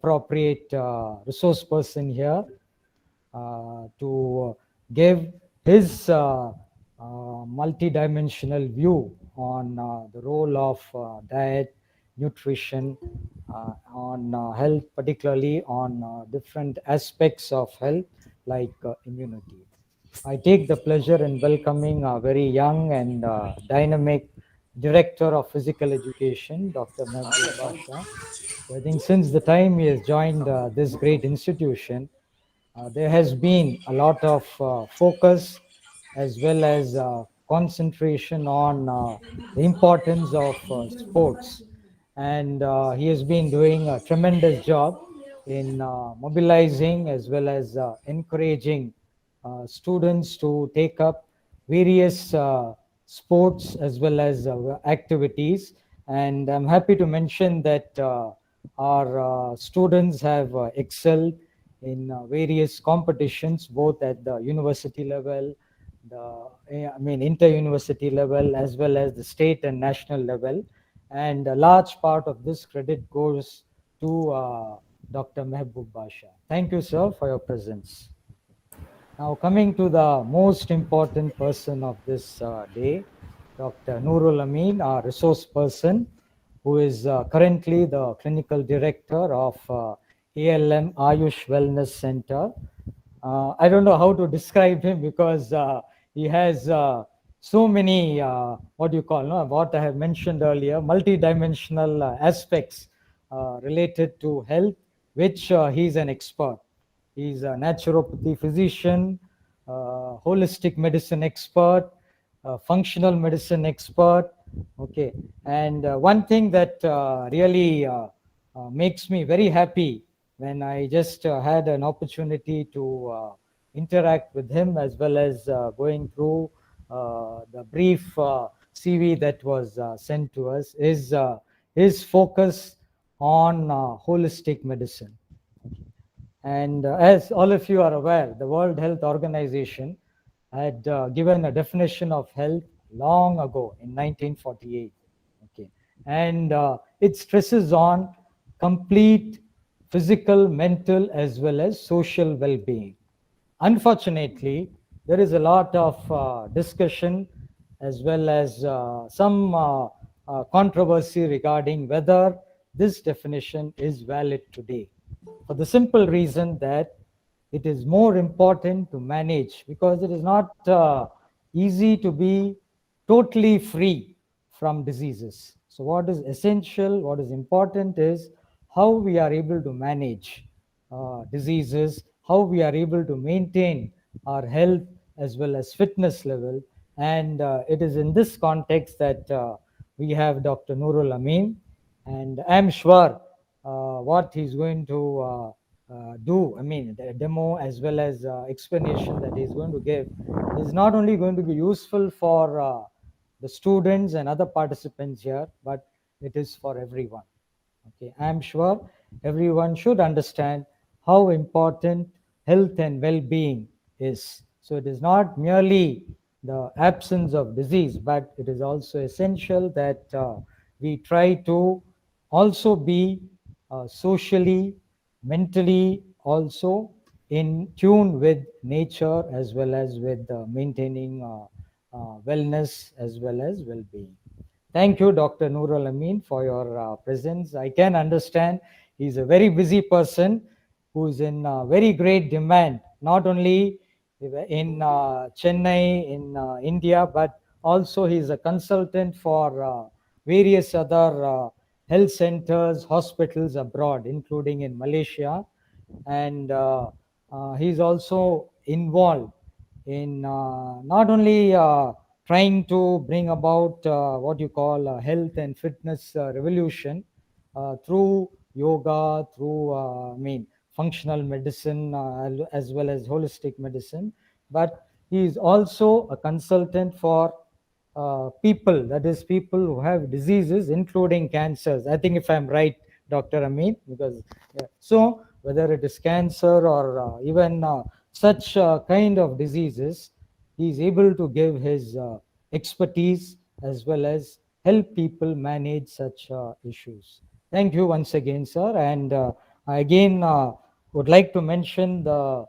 appropriate resource person here to give his multi-dimensional view on the role of diet, nutrition, on health, particularly on different aspects of health like immunity. I take the pleasure in welcoming a very young and dynamic Director of Physical Education, Dr. Mehboob Basha. I think since the time he has joined this great institution, there has been a lot of focus as well as concentration on the importance of sports. And he has been doing a tremendous job in mobilizing as well as encouraging students to take up various sports as well as activities. And I'm happy to mention that our students have excelled in various competitions, both at the university level, inter-university level, as well as the state and national level. And a large part of this credit goes to Dr. Mehboob Basha. Thank you, sir, for your presence. Now, coming to the most important person of this day, Dr. Noorul Amin, our resource person, who is currently the clinical director of ALM Ayush Wellness Center. I don't know how to describe him because he has so many, what I have mentioned earlier, multi-dimensional aspects related to health, which he's an expert. He's a naturopathy physician, holistic medicine expert, functional medicine expert. Okay, and one thing that really makes me very happy when I just had an opportunity to interact with him, as well as going through the brief CV that was sent to us, is his focus on holistic medicine. And as all of you are aware, the World Health Organization had given a definition of health long ago in 1948. Okay, and it stresses on complete physical, mental, as well as social well-being. Unfortunately, there is a lot of discussion as well as some controversy regarding whether this definition is valid today, for the simple reason that it is more important to manage, because it is not easy to be totally free from diseases. So what is essential, what is important is how we are able to manage diseases, how we are able to maintain our health as well as fitness level. And it is in this context that we have Dr. Noorul Amin, and I'm sure what he's going to do, the demo as well as explanation that he's going to give is not only going to be useful for the students and other participants here, but it is for everyone. Okay, I'm sure everyone should understand how important health and well-being is. So it is not merely the absence of disease, but it is also essential that we try to also be socially, mentally also in tune with nature, as well as with maintaining wellness as well as well-being. Thank you, Dr. Noorul Amin, for your presence. I can understand he's a very busy person who is in very great demand, not only in Chennai, in India, but also he's a consultant for various other health centers, hospitals abroad, including in Malaysia. And he's also involved in not only trying to bring about what you call health and fitness revolution through yoga, through functional medicine, as well as holistic medicine, but he is also a consultant for people, that is people who have diseases including cancers. I think if I'm right, Dr. Amin, because so whether it is cancer or even such kind of diseases, he is able to give his expertise as well as help people manage such issues. Thank you once again, sir. And I again would like to mention the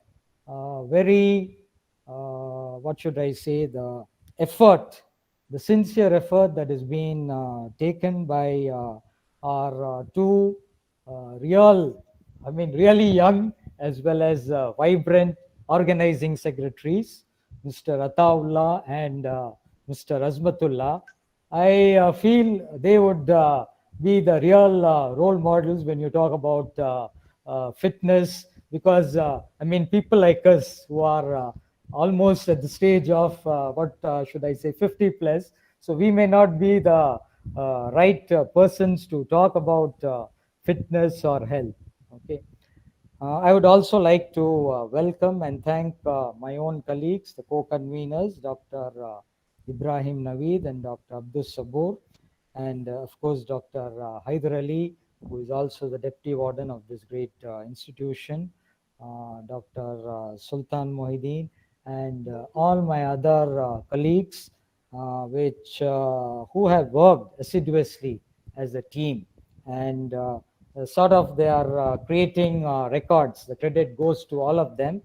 very, what should I say, the effort, the sincere effort that is being taken by our two really young as well as vibrant organizing secretaries, Mr. Ataullah and Mr. Azmatullah. I feel they would be the real role models when you talk about fitness, because people like us who are almost at the stage of what should I say, 50 plus, so we may not be the right persons to talk about fitness or health. Okay. I would also like to welcome and thank my own colleagues, the co-conveners, Dr. Ibrahim Naveed and Dr. Abdul Sabur, and of course, Dr. Haider Ali, who is also the Deputy Warden of this great institution, Dr. Sultan Mohideen, and all my other colleagues, who have worked assiduously as a team, and sort of they are creating records. The credit goes to all of them,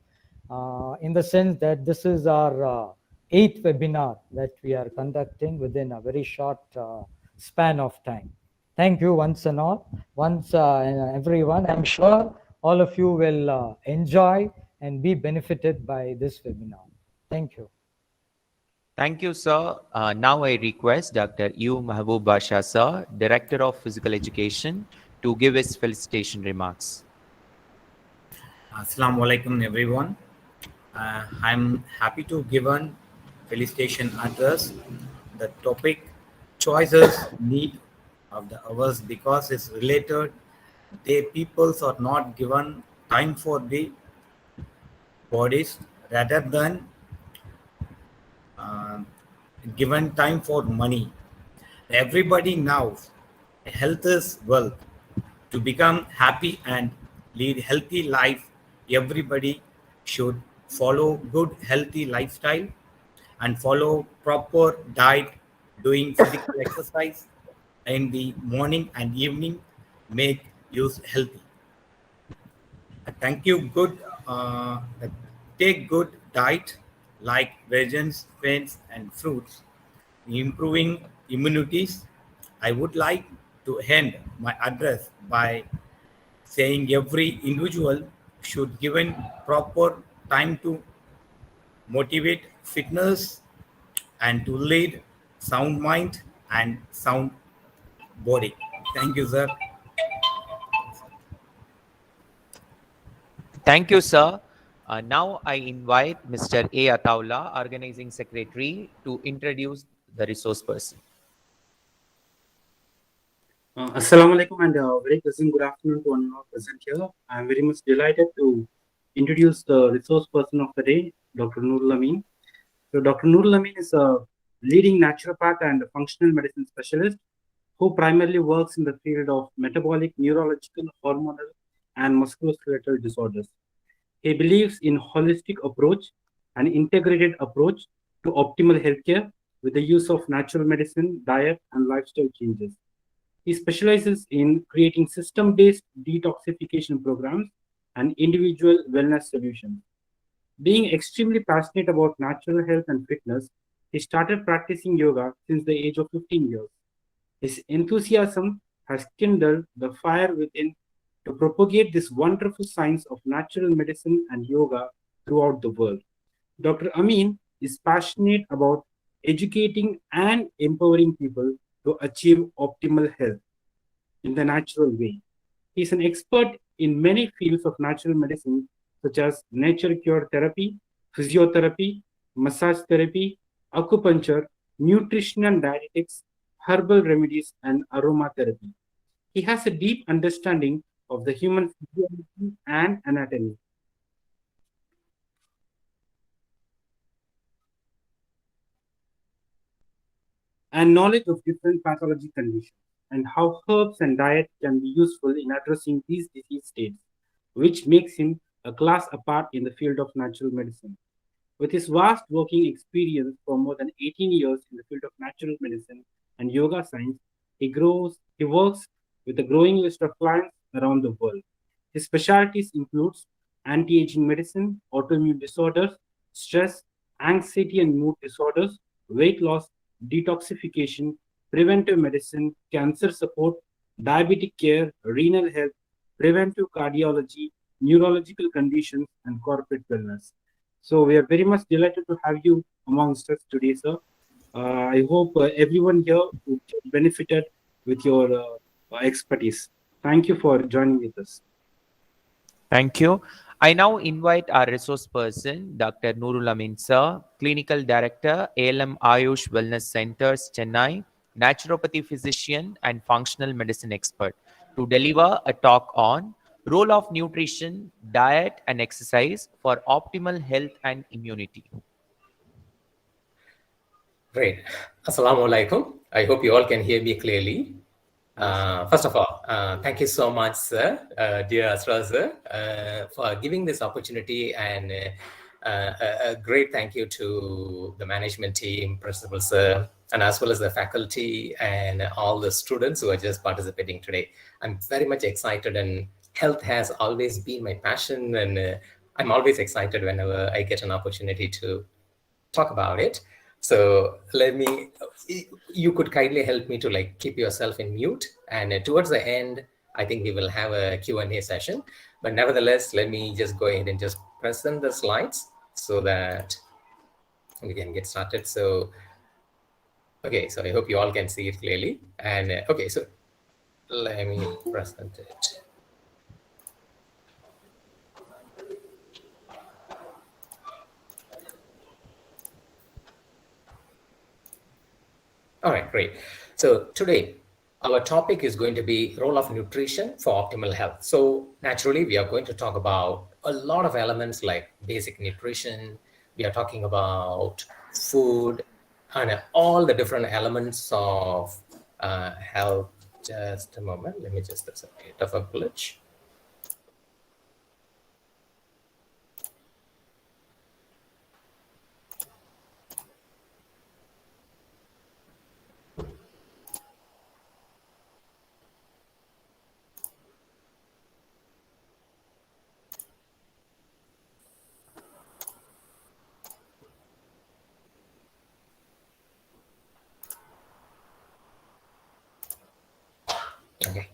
in the sense that this is our eighth webinar that we are conducting within a very short span of time. Thank you once and all, everyone. I'm sure all of you will enjoy and be benefited by this webinar. Thank you. Thank you, sir. Now I request Dr. U. Mahbub Basha, sir, Director of Physical Education, to give his felicitation remarks. Assalamu alaikum, everyone. I'm happy to give a felicitation address. The topic choices need of the hours, because it's related. The peoples are not given time for the bodies, rather than given time for money. Everybody knows health is wealth. To become happy and lead healthy life, everybody should follow good healthy lifestyle and follow proper diet, doing physical exercise in the morning and evening, make you healthy. Thank you. Take good diet like veggies, grains, and fruits, improving immunities. I would like to end my address by saying every individual should given proper time to motivate fitness and to lead sound mind and sound body. Thank you, sir. Thank you, sir. Now I invite Mr. A. Ataullah, Organizing Secretary, to introduce the resource person. Assalamu alaikum and very pleasant good afternoon to all present here. I am very much delighted to introduce the resource person of the day, Dr. Noorul Amin. So Dr. Noorul Amin is a leading naturopath and functional medicine specialist who primarily works in the field of metabolic, neurological, hormonal, and musculoskeletal disorders. He believes in holistic approach and integrated approach to optimal healthcare with the use of natural medicine, diet, and lifestyle changes. He specializes in creating system-based detoxification programs and individual wellness solutions. Being extremely passionate about natural health and fitness, he started practicing yoga since the age of 15 years. His enthusiasm has kindled the fire within to propagate this wonderful science of natural medicine and yoga throughout the world. Dr. Amin is passionate about educating and empowering people to achieve optimal health in the natural way. He is an expert in many fields of natural medicine, such as nature cure therapy, physiotherapy, massage therapy, acupuncture, nutrition and dietetics, herbal remedies, and aromatherapy. He has a deep understanding of the human physiology and anatomy. And knowledge of different pathology conditions and how herbs and diet can be useful in addressing these disease states, which makes him a class apart in the field of natural medicine. With his vast working experience for more than 18 years in the field of natural medicine and yoga science, he works with a growing list of clients around the world. His specialties includes anti-aging medicine, autoimmune disorders, stress, anxiety and mood disorders, weight loss, detoxification, preventive medicine, cancer support, diabetic care, renal health, preventive cardiology, neurological conditions, and corporate wellness. So we are very much delighted to have you amongst us today, sir. I hope everyone here would get benefited with your expertise. Thank you for joining with us. Thank you. I now invite our resource person, Dr. Noorul Amin Sir, Clinical Director, ALM Ayush Wellness Centers, Chennai, naturopathy physician and functional medicine expert, to deliver a talk on role of nutrition, diet and exercise for optimal health and immunity. Great. Assalamu alaikum. I hope you all can hear me clearly. First of all, thank you so much, sir, dear Asra sir, for giving this opportunity, and a great thank you to the management team, principal sir, and as well as the faculty and all the students who are just participating today. I'm very much excited, and health has always been my passion, and I'm always excited whenever I get an opportunity to talk about it. So you could kindly help me to keep yourself in mute, and towards the end, I think we will have a Q&A session. But nevertheless, let me just go ahead and just present the slides so that we can get started. So, okay, so I hope you all can see it clearly. And okay, so let me present it. All right, great. So today, our topic is going to be role of nutrition for optimal health. So naturally, we are going to talk about a lot of elements like basic nutrition. We are talking about food and all the different elements of health. Just a moment. Let me just, there's a bit of a glitch. Okay.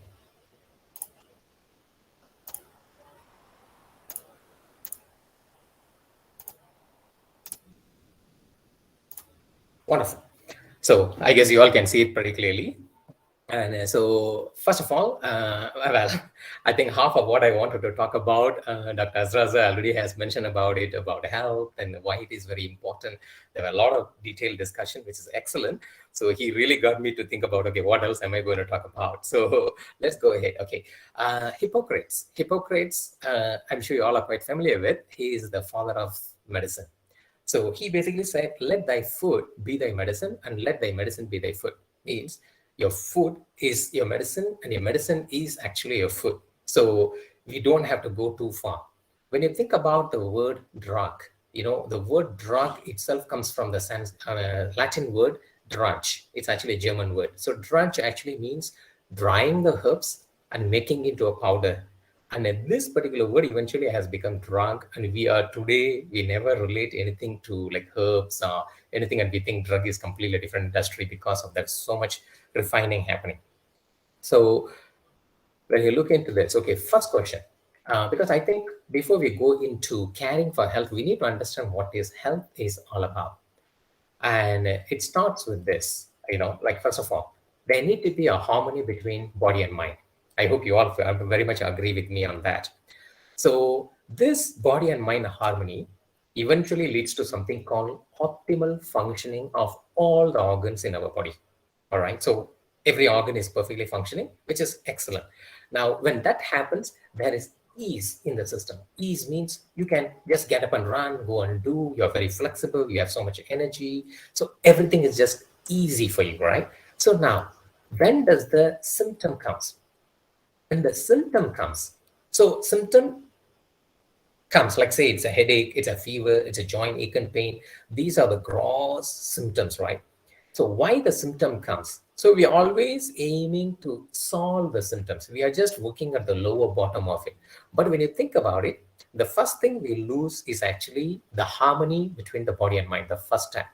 Wonderful. So I guess you all can see it pretty clearly. And so first of all, well, I think half of what I wanted to talk about, Dr. Azraza already has mentioned about it, about health and why it is very important. There were a lot of detailed discussion, which is excellent. So he really got me to think about, okay, what else am I going to talk about? So let's go ahead. Okay, Hippocrates. Hippocrates, I'm sure you all are quite familiar with. He is the father of medicine. So he basically said, let thy food be thy medicine and let thy medicine be thy food. Means your food is your medicine and your medicine is actually your food. So we don't have to go too far. When you think about the word drug, the word drug itself comes from the Latin word drudge. It's actually a German word. So drudge actually means drying the herbs and making into a powder. And this particular word eventually has become drug. And we never relate anything to like herbs or anything. And we think drug is completely different industry because of that so much refining happening. So when you look into this, okay, first question, because I think before we go into caring for health, we need to understand what is health is all about. And it starts with this, first of all, there need to be a harmony between body and mind. I hope you all very much agree with me on that. So this body and mind harmony eventually leads to something called optimal functioning of all the organs in our body. All right. So every organ is perfectly functioning, which is excellent. Now, when that happens, there is ease in the system. Ease means you can just get up and run, go and do. You're very flexible. You have so much energy. So everything is just easy for you, right? So now, when does the symptom comes? When the symptom comes, so symptom comes, like say it's a headache, it's a fever, it's a joint ache and pain. These are the gross symptoms, right? So why the symptom comes? So we are always aiming to solve the symptoms. We are just looking at the lower bottom of it. But when you think about it, the first thing we lose is actually the harmony between the body and mind the first time.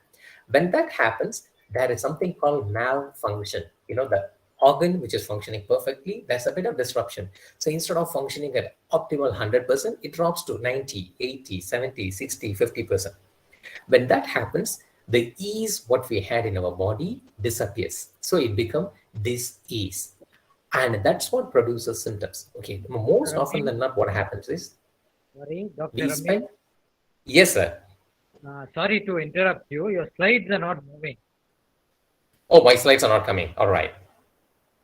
When that happens, there is something called malfunction. The organ which is functioning perfectly, there's a bit of disruption. So instead of functioning at optimal 100%, it drops to 90, 80, 70, 60, 50%. When that happens, the ease what we had in our body disappears. So it becomes dis-ease. And that's what produces symptoms. Okay, most often than not, what happens is Sorry, Dr. we Ramesh. spend. Yes, sir. Sorry to interrupt you. Your slides are not moving. Oh, my slides are not coming. All right.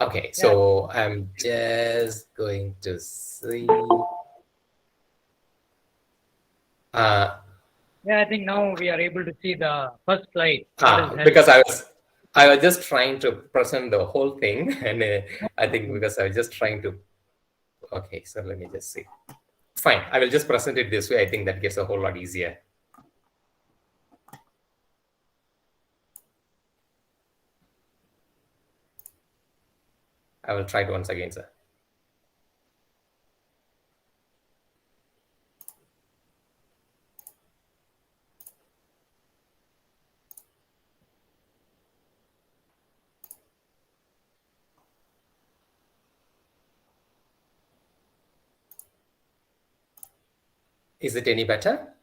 Okay, so I'm just going to see. Yeah, I think now we are able to see the first slide. Because I was just trying to present the whole thing, and I think because I was just trying to. Okay, so let me just see. Fine, I will just present it this way. I think that gets a whole lot easier. I will try it once again, sir. Is it any better?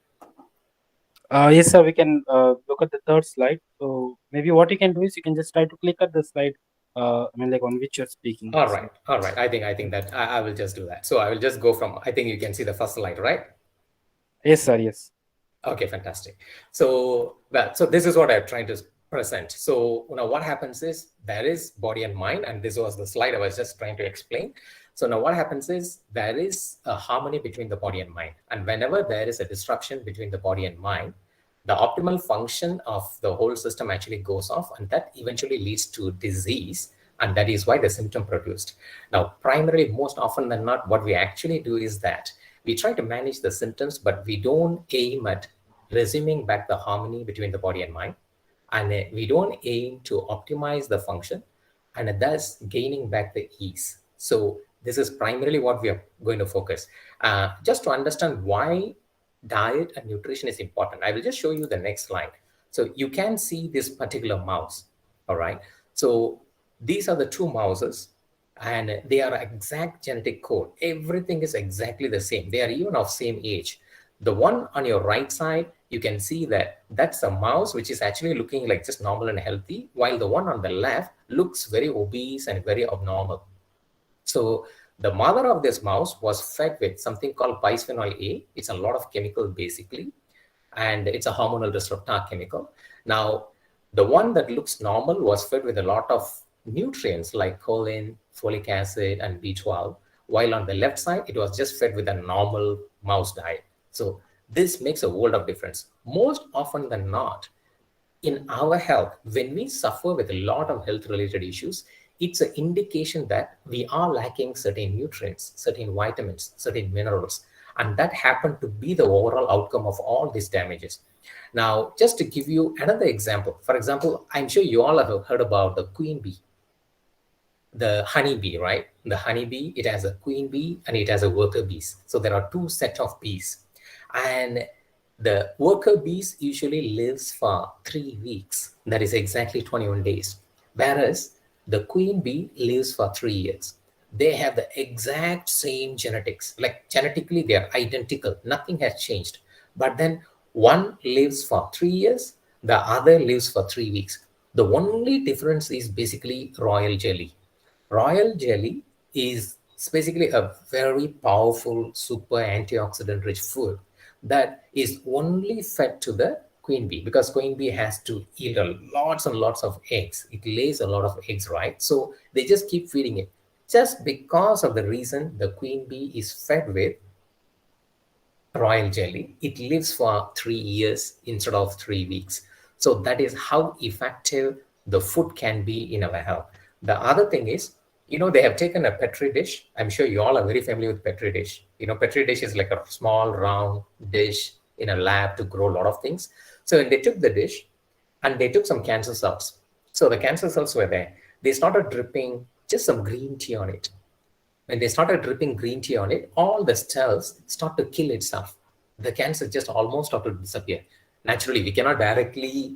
Yes, sir. We can look at the third slide. So maybe what you can do is you can just try to click at the slide. Like on which you're speaking. All right. I think that I will just do that. So I will just go from. I think you can see the first slide, right? Yes, sir. Yes. Okay, fantastic. So this is what I'm trying to present. So now what happens is there is body and mind, and this was the slide I was just trying to explain. So now what happens is there is a harmony between the body and mind. And whenever there is a disruption between the body and mind, the optimal function of the whole system actually goes off, and that eventually leads to disease. And that is why the symptom produced. Now, primarily, most often than not, what we actually do is that we try to manage the symptoms, but we don't aim at resuming back the harmony between the body and mind. And we don't aim to optimize the function and thus gaining back the ease. So this is primarily what we are going to focus. Just to understand why diet and nutrition is important, I will just show you the next slide. So you can see this particular mouse. All right. So these are the two mouses, and they are exact genetic code. Everything is exactly the same. They are even of same age. The one on your right side, you can see that that's a mouse which is actually looking like just normal and healthy, while the one on the left looks very obese and very abnormal. So the mother of this mouse was fed with something called bisphenol A. It's a lot of chemical basically, and it's a hormonal disruptor chemical. Now, the one that looks normal was fed with a lot of nutrients like choline, folic acid, and B12, while on the left side, it was just fed with a normal mouse diet. So this makes a world of difference. Most often than not, in our health, when we suffer with a lot of health-related issues, it's an indication that we are lacking certain nutrients, certain vitamins, certain minerals, and that happened to be the overall outcome of all these damages. Now, just to give you another example, for example, I'm sure you all have heard about the queen bee, the honeybee, right? The honeybee, it has a queen bee and it has a worker bees. So there are two sets of bees, and the worker bees usually lives for 3 weeks. That is exactly 21 days. Whereas the queen bee lives for 3 years. They have the exact same genetics. Like genetically, they are identical. Nothing has changed. But then one lives for 3 years, the other lives for 3 weeks. The only difference is basically royal jelly. Royal jelly is basically a very powerful, super antioxidant rich food that is only fed to the queen bee, because queen bee has to eat lots and lots of eggs. It lays a lot of eggs, right? So they just keep feeding it. Just because of the reason the queen bee is fed with royal jelly, it lives for 3 years instead of 3 weeks. So that is how effective the food can be in our health. The other thing is, they have taken a Petri dish. I'm sure you all are very familiar with Petri dish. Petri dish is like a small round dish in a lab to grow a lot of things. So they took the dish and they took some cancer cells. So the cancer cells were there. they started dripping just some green tea on it. When they started dripping green tea on it, all the cells start to kill itself. The cancer just almost started to disappear. Naturally, we cannot directly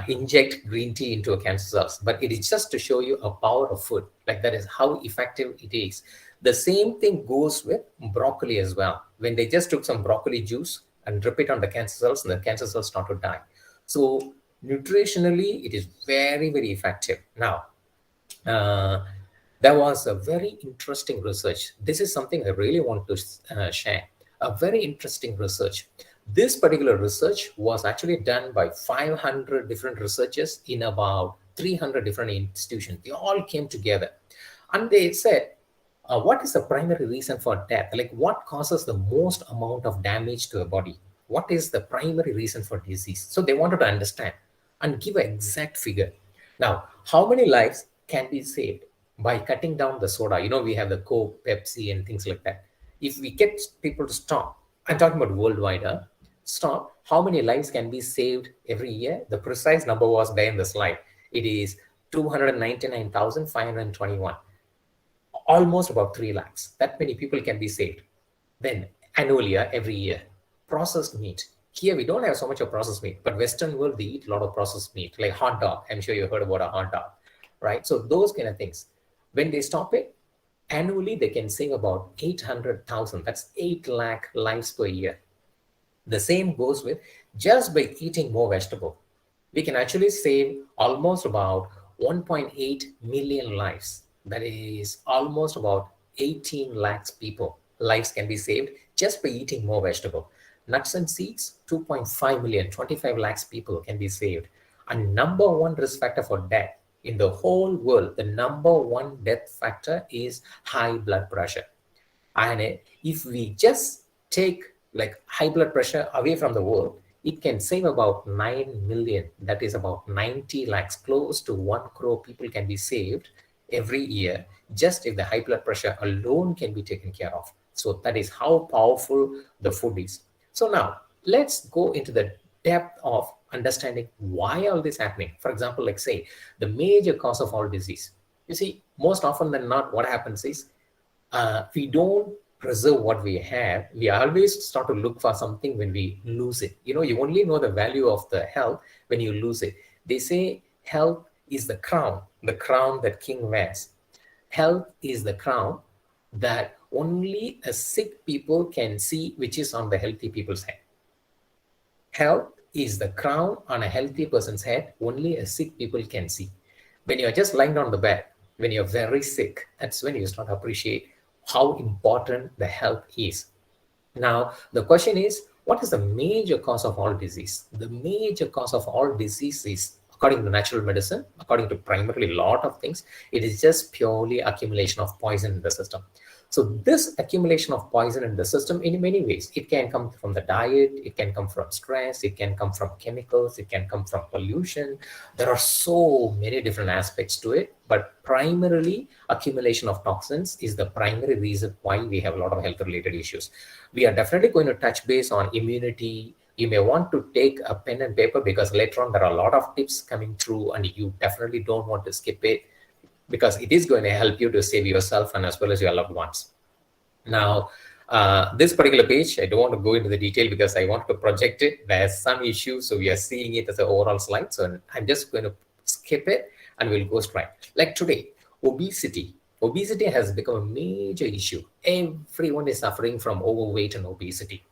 inject green tea into a cancer cells, but it is just to show you a power of food. Like that is how effective it is. The same thing goes with broccoli as well. When they just took some broccoli juice and drip it on the cancer cells, and the cancer cells start to die. So nutritionally, it is very, very effective. Now, there was a very interesting research. This is something I really want to share. A very interesting research. This particular research was actually done by 500 different researchers in about 300 different institutions. They all came together and they said, what is the primary reason for death? Like what causes the most amount of damage to a body? What is the primary reason for disease? So they wanted to understand and give an exact figure. Now, how many lives can be saved by cutting down the soda? You know, we have the Coke, Pepsi, and things like that. If we get people to stop, I'm talking about worldwide, stop, how many lives can be saved every year? The precise number was there in the slide. It is 299,521. Almost about 3 lakhs. That many people can be saved. Then annually, every year. Processed meat. Here we don't have so much of processed meat, but Western world, they eat a lot of processed meat, like hot dog. I'm sure you heard about a hot dog, right? So those kind of things. When they stop it, annually they can save about 800,000. That's 8 lakh lives per year. The same goes with just by eating more vegetable. We can actually save almost about 1.8 million lives. That is almost about 18 lakhs people. Lives can be saved just by eating more vegetable. Nuts and seeds, 2.5 million, 25 lakhs people can be saved. And number one risk factor for death in the whole world, the number one death factor is high blood pressure. And if we just take like high blood pressure away from the world, it can save about 9 million. That is about 90 lakhs, close to 1 crore people can be saved every year, just if the high blood pressure alone can be taken care of. So that is how powerful the food is. So now let's go into the depth of understanding why all this happening. For example, like say the major cause of all disease. You see, most often than not, what happens is we don't preserve what we have. We always start to look for something when we lose it. You know, you only know the value of the health when you lose it. They say health is the crown that king wears. Health is the crown that only a sick people can see, which is on the healthy people's head. Health is the crown on a healthy person's head, only a sick people can see. When you're just lying on the bed, when you're very sick, that's when you start to appreciate how important the health is. Now, the question is, what is the major cause of all disease? The major cause of all disease is, according to natural medicine, according to primarily a lot of things, it is just purely accumulation of poison in the system. So this accumulation of poison in the system, in many ways, it can come from the diet, it can come from stress, it can come from chemicals, it can come from pollution. There are so many different aspects to it, but primarily accumulation of toxins is the primary reason why we have a lot of health related issues. We are definitely going to touch base on immunity. You may want to take a pen and paper because later on there are a lot of tips coming through and you definitely don't want to skip it, because it is going to help you to save yourself and as well as your loved ones. Now, this particular page, I don't want to go into the detail because I want to project it. There's some issues, so we are seeing it as an overall slide. So I'm just going to skip it and we'll go straight. Like today, obesity. Obesity has become a major issue. Everyone is suffering from overweight and obesity.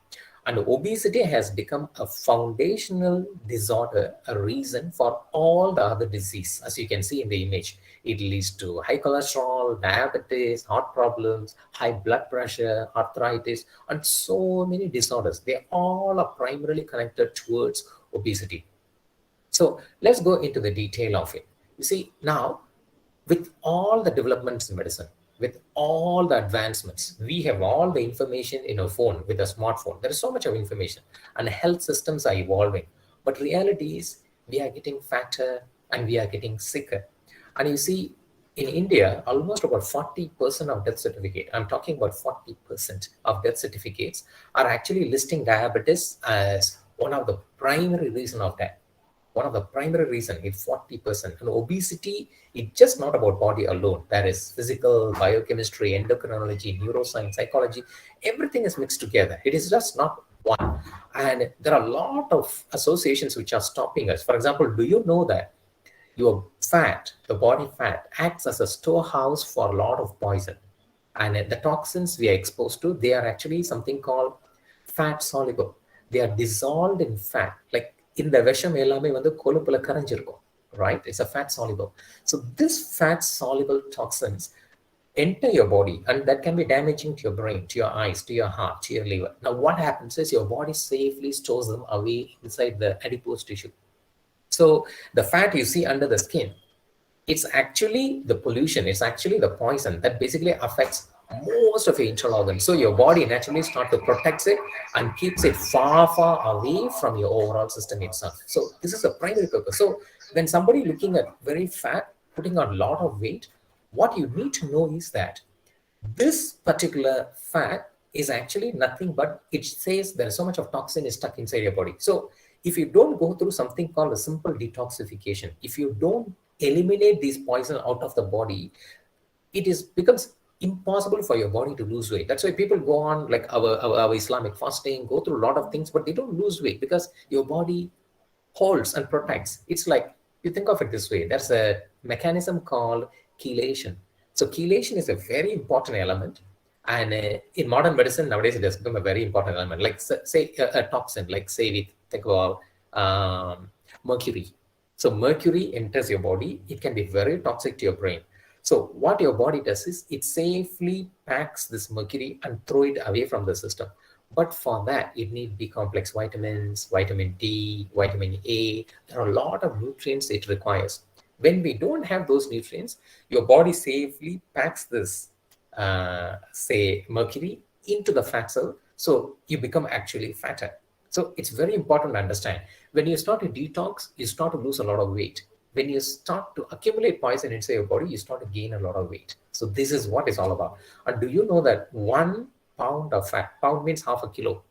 And obesity has become a foundational disorder, a reason for all the other disease. As you can see in the image, it leads to high cholesterol, diabetes, heart problems, high blood pressure, arthritis, and so many disorders. They all are primarily connected towards obesity. So let's go into the detail of it. You see, now, with all the developments in medicine, with all the advancements, we have all the information in a phone with a smartphone. There is so much of information and health systems are evolving. But reality is we are getting fatter and we are getting sicker. And you see, in India, almost about 40% of death certificate, I'm talking about 40% of death certificates are actually listing diabetes as one of the primary reason of death. one of the primary reason is 40%. And obesity, it's just not about body alone. There is physical, biochemistry, endocrinology, neuroscience, psychology. Everything is mixed together. It is just not one. And there are a lot of associations which are stopping us. For example, do you know that your fat, the body fat, acts as a storehouse for a lot of poison? And the toxins we are exposed to, they are actually something called fat soluble. They are dissolved in fat. Like in the விஷம் எல்லாமே வந்து கொழுப்புல கரைஞ்சிருக்கும், right? It's a fat soluble. So this fat soluble toxins enter your body, and that can be damaging to your brain, to your eyes, to your heart, to your liver. Now what happens is your body safely stores them away inside the adipose tissue. So the fat you see under the skin, it's actually the pollution, it's actually the poison that basically affects most of your internal organs. So your body naturally starts to protect it and keeps it far, far away from your overall system itself. So this is the primary purpose. So when somebody looking at very fat, putting on a lot of weight, what you need to know is that this particular fat is actually nothing but it says there is so much of toxin is stuck inside your body. So if you don't go through something called a simple detoxification, if you don't eliminate these poison out of the body, it becomes impossible for your body to lose weight. That's why people go on like our Islamic fasting, go through a lot of things, but they don't lose weight because your body holds and protects. It's like, you think of it this way, there's a mechanism called chelation. So chelation is a very important element. And in modern medicine nowadays, it has become a very important element. Like say a toxin, like say we think about mercury. So mercury enters your body. It can be very toxic to your brain. So what your body does is it safely packs this mercury and throw it away from the system. But for that, it needs B-complex vitamins, vitamin D, vitamin A. There are a lot of nutrients it requires. When we don't have those nutrients, your body safely packs this, say, mercury into the fat cell. So you become actually fatter. So it's very important to understand. When you start to detox, you start to lose a lot of weight. When you start to accumulate poison inside your body, you start to gain a lot of weight. So this is what it's all about. And do you know that 1 pound of fat, pound means half a kilo,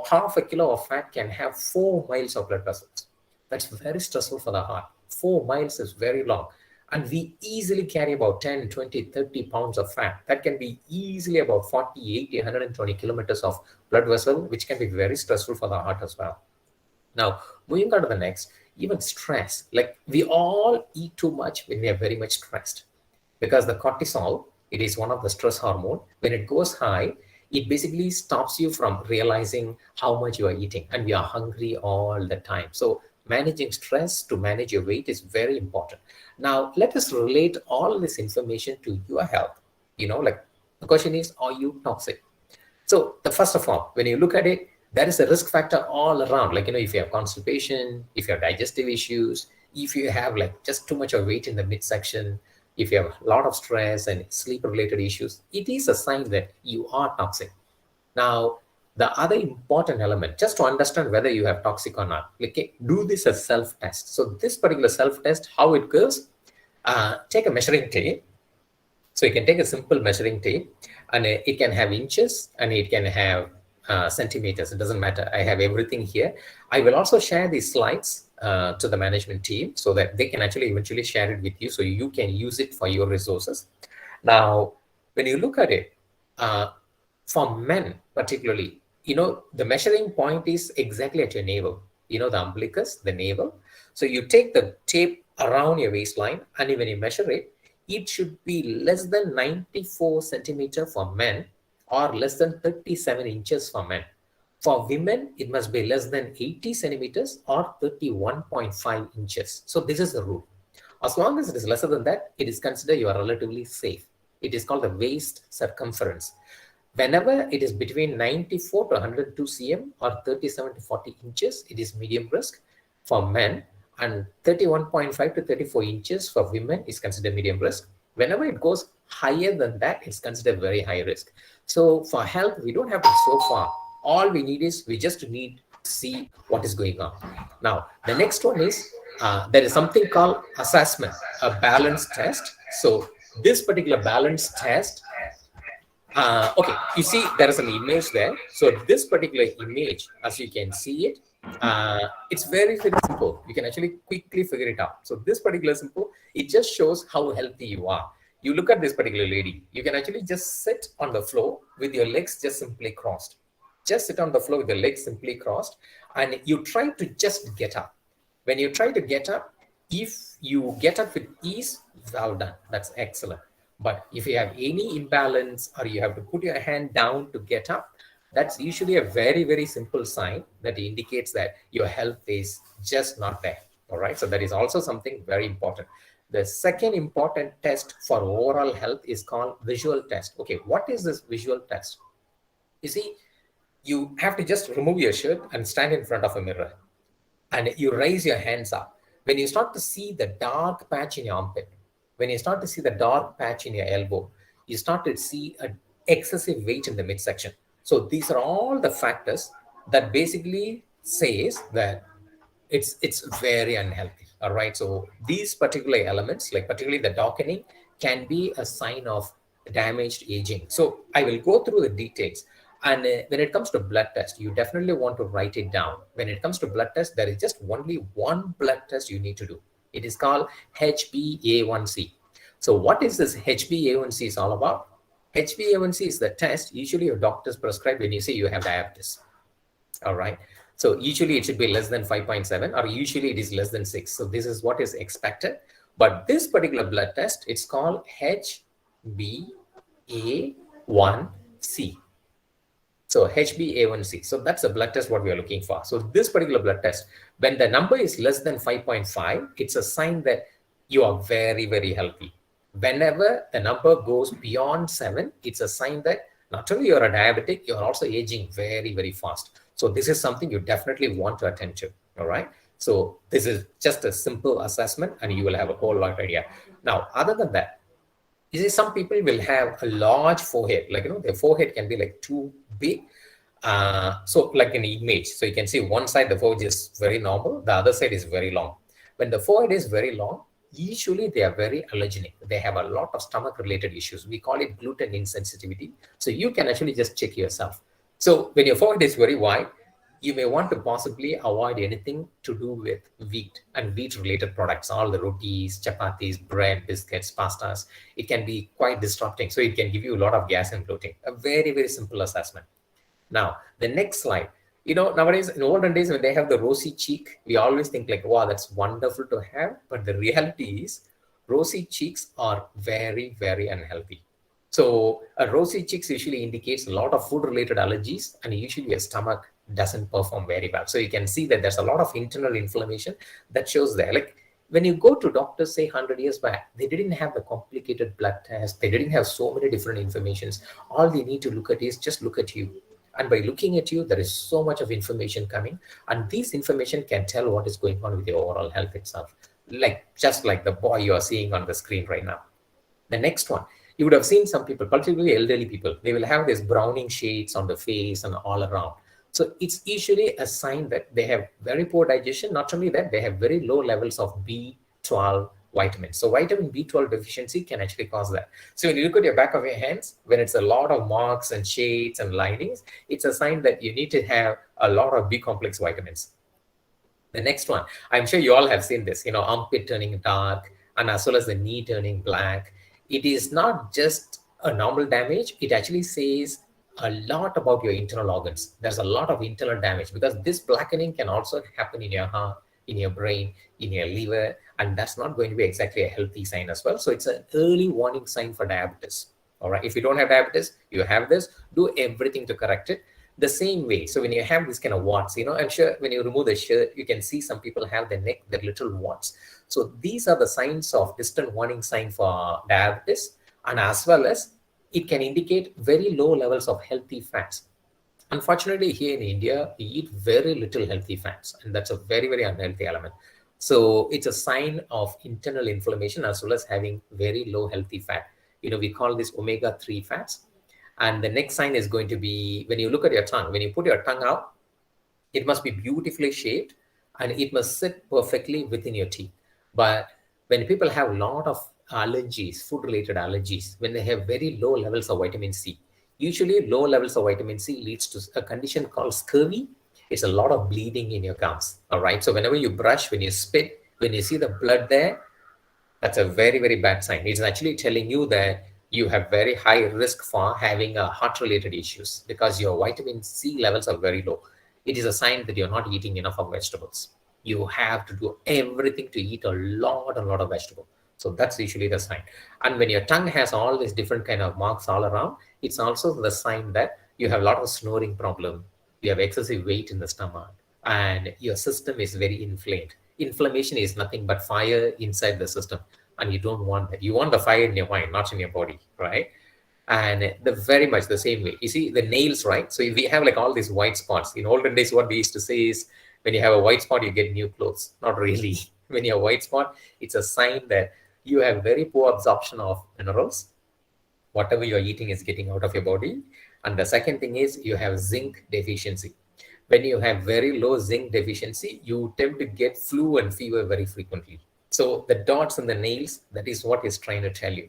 half a kilo of fat can have 4 miles of blood vessels. That's very stressful for the heart. 4 miles is very long. And we easily carry about 10, 20, 30 pounds of fat. That can be easily about 40, 80, 120 kilometers of blood vessel, which can be very stressful for the heart as well. Now, moving on to the next, even stress. Like we all eat too much when we are very much stressed, because the cortisol, it is one of the stress hormone. When it goes high, it basically stops you from realizing how much you are eating, and we are hungry all the time. So managing stress to manage your weight is very important. Now, let us relate all this information to your health. Like the question is, are you toxic? So the first of all, when you look at it, there is a risk factor all around. Like, if you have constipation, if you have digestive issues, if you have like just too much of weight in the midsection, if you have a lot of stress and sleep related issues, it is a sign that you are toxic. Now, the other important element, just to understand whether you have toxic or not, okay, do this as self-test. So this particular self-test, how it goes, take a measuring tape. So you can take a simple measuring tape, and it can have inches and it can have centimeters. It doesn't matter. I have everything here. I will also share these slides to the management team so that they can actually eventually share it with you, so you can use it for your resources. Now, when you look at it, for men particularly, the measuring point is exactly at your navel. The umbilicus, the navel. So you take the tape around your waistline, and when you measure it, it should be less than 94 centimeters for men, or less than 37 inches for men. For women, it must be less than 80 centimeters or 31.5 inches. So this is the rule. As long as it is lesser than that, it is considered you are relatively safe. It is called the waist circumference. Whenever it is between 94 to 102 cm or 37 to 40 inches, it is medium risk for men, and 31.5 to 34 inches for women is considered medium risk. Whenever it goes higher than that, it's considered very high risk. So for health, we don't have to so far. All we need is, we just need to see what is going on. Now, the next one is, there is something called assessment, a balance test. So this particular balance test, okay, you see there is an image there. So this particular image, as you can see it, It's very, very simple. You can actually quickly figure it out. So this particular simple, it just shows how healthy you are. You look at this particular lady, you can actually just sit on the floor with your legs just simply crossed. Just sit on the floor with the legs simply crossed, and you try to just get up. When you try to get up, if you get up with ease, well done. That's excellent. But if you have any imbalance or you have to put your hand down to get up, that's usually a very, very simple sign that indicates that your health is just not there. All right. So that is also something very important. The second important test for overall health is called visual test. Okay, what is this visual test? You see, you have to just remove your shirt and stand in front of a mirror, and you raise your hands up. When you start to see the dark patch in your armpit, when you start to see the dark patch in your elbow, you start to see an excessive weight in the midsection. So these are all the factors that basically says that it's very unhealthy. All right. So these particular elements, like particularly the darkening, can be a sign of damaged aging. So I will go through the details. And when it comes to blood test, you definitely want to write it down. When it comes to blood test, there is just only one blood test you need to do. It is called HbA1c. So what is this HbA1c is all about? HbA1c is the test usually your doctors prescribe when you say you have diabetes. All right. So usually it should be less than 5.7, or usually it is less than 6. So this is what is expected. But this particular blood test, it's called HbA1c. So HbA1c. So that's the blood test what we are looking for. So this particular blood test, when the number is less than 5.5, it's a sign that you are very, very healthy. Whenever the number goes beyond 7, it's a sign that not only you're a diabetic, you're also aging very, very fast. So this is something you definitely want to attend to. All right. So this is just a simple assessment and you will have a whole lot of idea. Now, other than that, you see, some people will have a large forehead, like, their forehead can be like too big. So like an image. So you can see one side, the forehead is very normal. The other side is very long. When the forehead is very long, usually they are very allergenic. They have a lot of stomach related issues. We call it gluten insensitivity. So you can actually just check yourself. So when your forehead is very wide, you may want to possibly avoid anything to do with wheat and wheat related products, all the rotis, chapatis, bread, biscuits, pastas. It can be quite disrupting. So it can give you a lot of gas and bloating. A very, very simple assessment. Now, the next slide. Nowadays, in olden days, when they have the rosy cheek, we always think like, wow, that's wonderful to have. But the reality is rosy cheeks are very, very unhealthy. So a rosy cheeks usually indicates a lot of food related allergies, and usually your stomach doesn't perform very well. So you can see that there's a lot of internal inflammation that shows there. Like when you go to doctors, say 100 years back, they didn't have the complicated blood test. They didn't have so many different informations. All they need to look at is just look at you. And by looking at you, there is so much of information coming. And this information can tell what is going on with your overall health itself. Just like the boy you are seeing on the screen right now. The next one, you would have seen some people, particularly elderly people, they will have these browning shades on the face and all around. So it's usually a sign that they have very poor digestion. Not only that, they have very low levels of B12 vitamins. So vitamin B12 deficiency can actually cause that. So when you look at your back of your hands, when it's a lot of marks and shades and linings, it's a sign that you need to have a lot of B complex vitamins. The next one, I'm sure you all have seen this, armpit turning dark and as well as the knee turning black. It is not just a normal damage. It actually says a lot about your internal organs. There's a lot of internal damage because this blackening can also happen in your heart, in your brain, in your liver, and that's not going to be exactly a healthy sign as well. So it's an early warning sign for diabetes. All right. If you don't have diabetes, you have this, do everything to correct it. The same way. So when you have this kind of warts, I'm sure when you remove the shirt, you can see some people have their neck, their little warts. So these are the signs of distant warning sign for diabetes, and as well as it can indicate very low levels of healthy fats. Unfortunately, here in India, we eat very little healthy fats, and that's a very, very unhealthy element. So it's a sign of internal inflammation as well as having very low healthy fat. We call this omega-3 fats. And the next sign is going to be when you look at your tongue, when you put your tongue out, it must be beautifully shaped and it must sit perfectly within your teeth. But when people have a lot of allergies, food-related allergies, when they have very low levels of vitamin C, usually low levels of vitamin C leads to a condition called scurvy. it's a lot of bleeding in your gums. All right. So whenever you brush, when you spit, when you see the blood there, that's a very, very bad sign. It's actually telling you that you have very high risk for having heart-related issues because your vitamin C levels are very low. It is a sign that you're not eating enough of vegetables. You have to do everything to eat a lot of vegetable. So that's usually the sign. And when your tongue has all these different kind of marks all around, it's also the sign that you have a lot of snoring problem. You have excessive weight in the stomach and your system is very inflamed. Inflammation is nothing but fire inside the system. And you don't want that. You want the fire in your mind, not in your body, right? And the very much the same way. You see the nails, right? So if we have like all these white spots. In olden days, what we used to say is when you have a white spot, you get new clothes. Not really. When you have a white spot, it's a sign that you have very poor absorption of minerals. Whatever you're eating is getting out of your body. And the second thing is you have zinc deficiency. When you have very low zinc deficiency, you tend to get flu and fever very frequently. So the dots and the nails, that is what it's trying to tell you.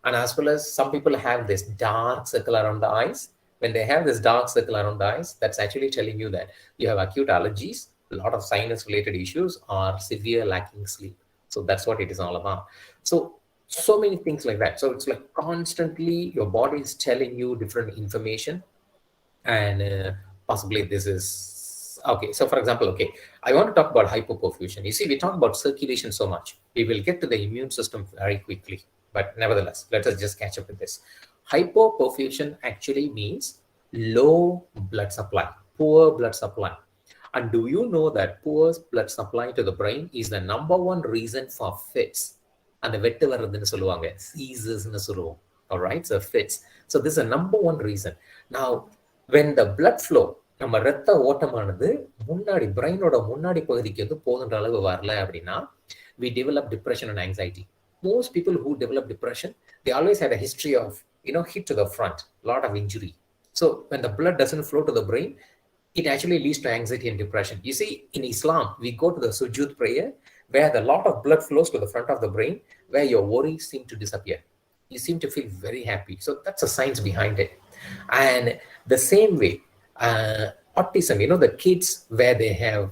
And as well as some people have this dark circle around the eyes. When they have this dark circle around the eyes, that's actually telling you that you have acute allergies, a lot of sinus related issues, or severe lacking sleep. So that's what it is all about. So many things like that. So it's like constantly your body is telling you different information. And possibly this is okay. So for example, okay, I want to talk about hypoperfusion. You see, we talk about circulation so much. We will get to the immune system very quickly. But nevertheless, let us just catch up with this. Hypoperfusion actually means low blood supply, poor blood supply. And do you know that poor blood supply to the brain is the number one reason for fits? And the வெட்டு வர்றதுன்னு சொல்லுவாங்க, seizures-னு சொல்லுவோம். All right, so fits. So this is a number one reason. Now, when the blood flow, நம்ம ரத்த ஓட்டமானது முன்னாடி பிரெயினோட முன்னாடி பகுதிக்கு வந்து போகின்ற அளவு வரல அப்படின்னா, we develop depression and anxiety. Most people who develop depression, they always had a history of, hit to the front, a lot of injury. So when the blood doesn't flow to the brain, it actually leads to anxiety and depression. You see, in Islam, we go to the sujood prayer, where the lot of blood flows to the front of the brain, where your worries seem to disappear. You seem to feel very happy. So that's a science behind it. And the same way, autism, the kids where they have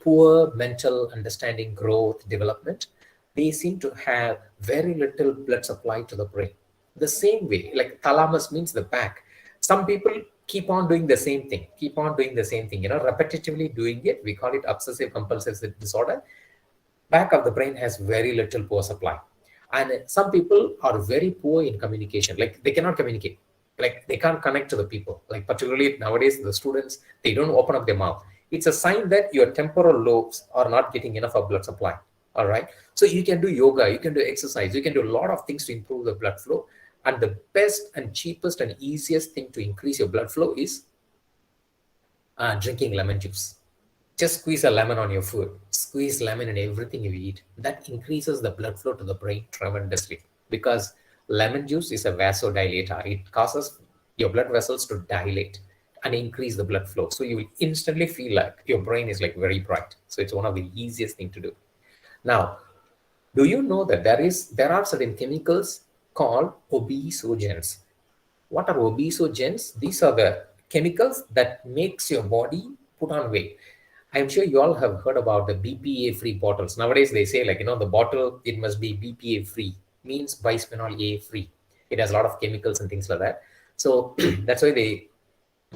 poor mental understanding, growth, development, they seem to have very little blood supply to the brain. The same way, like thalamus means the back. Some people keep on doing the same thing, repetitively doing it. We call it obsessive compulsive disorder. Back of the brain has very little poor supply. And some people are very poor in communication, like they cannot communicate, like they can't connect to the people, like particularly nowadays the students, they don't open up their mouth. It's a sign that your temporal lobes are not getting enough of blood supply. All right, so you can do yoga, you can do exercise, you can do a lot of things to improve the blood flow. And the best and cheapest and easiest thing to increase your blood flow is drinking lemon juice. Just squeeze a lemon on your food, squeeze lemon in everything you eat. That increases the blood flow to the brain tremendously, because lemon juice is a vasodilator. It causes your blood vessels to dilate and increase the blood flow. So you will instantly feel like your brain is like very bright. So it's one of the easiest thing to do. Now, do you know that there are certain chemicals called obesogens? What are obesogens? These are the chemicals that makes your body put on weight. I'm sure you all have heard about the BPA-free bottles. Nowadays, they say like, the bottle, it must be BPA-free, means bisphenol A-free. It has a lot of chemicals and things like that. So that's why they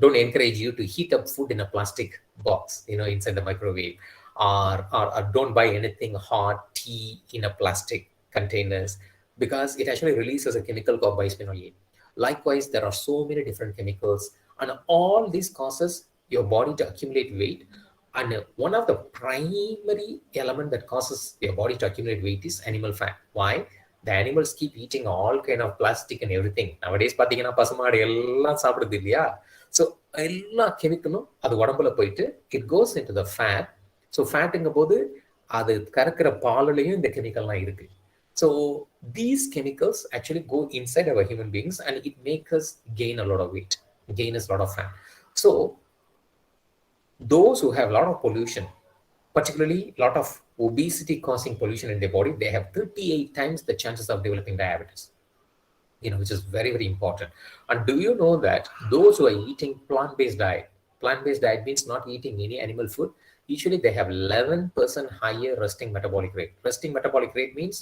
don't encourage you to heat up food in a plastic box, inside the microwave, or don't buy anything hot, tea in a plastic containers, because it actually releases a chemical called bisphenol A. Likewise, there are so many different chemicals, and all these causes your body to accumulate weight. And one of the primary element that causes your body to accumulate weight is animal fat. Why? The animals keep eating all kind of plastic and everything. Nowadays, பாத்தீங்கன்னா பசுமாடு எல்லாம் சாப்பிடுது இல்லையா? So எல்லா கெமிக்கலும் அது உடம்புல போயிட்டு it goes into the fat. So fatங்கும் போது அது கறக்கிற பாலுலயும் இந்த கெமிக்கல்லாம் இருக்கு. So these chemicals actually go inside our human beings and it makes us gain a lot of weight, gain us a lot of fat. So those who have a lot of pollution, particularly a lot of obesity causing pollution in their body, they have 38 times the chances of developing diabetes, which is very, very important. And do you know that those who are eating plant-based diet, Plant-based diet means not eating any animal food. Usually they have 11% higher resting metabolic rate. Resting metabolic rate means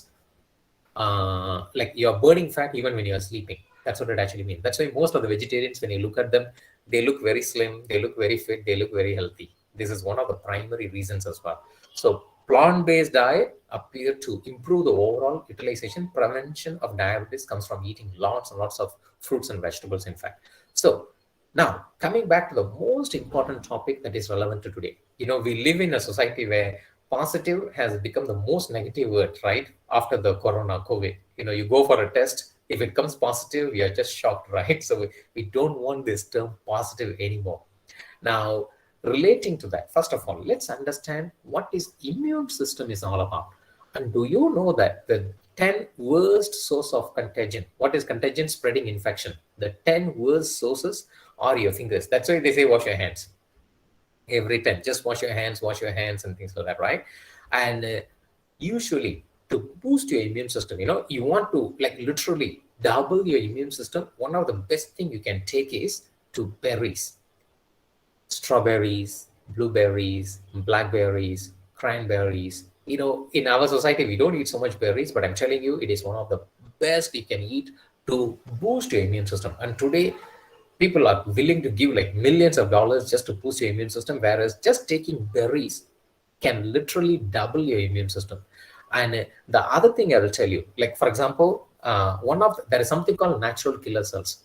like you're burning fat even when you're sleeping. That's what it actually means. That's why most of the vegetarians, when you look at them, they look very slim, they look very fit, they look very healthy. This is one of the primary reasons as well. So plant-based diet appear to improve the overall utilization. Prevention of diabetes comes from eating lots and lots of fruits and vegetables, in fact. So now, coming back to the most important topic that is relevant to today. We live in a society where positive has become the most negative word, right? After the corona, COVID. You go for a test. If it comes positive, we are just shocked, right? So we don't want this term positive anymore. Now, relating to that, first of all, let's understand what is immune system is all about. And do you know that the 10 worst source of contagion, what is contagion? Spreading infection. The 10 worst sources are your fingers. That's why they say wash your hands. Every time, just wash your hands and things like that, right? And usually to boost your immune system, you want to literally double your immune system. One of the best thing you can take is to berries. Strawberries, blueberries, blackberries, cranberries. In our society, we don't eat so much berries, but I'm telling you, it is one of the best you can eat to boost your immune system. And today, people are willing to give millions of dollars just to boost your immune system, whereas just taking berries can literally double your immune system. And the other thing I will tell you, for example, there is something called natural killer cells.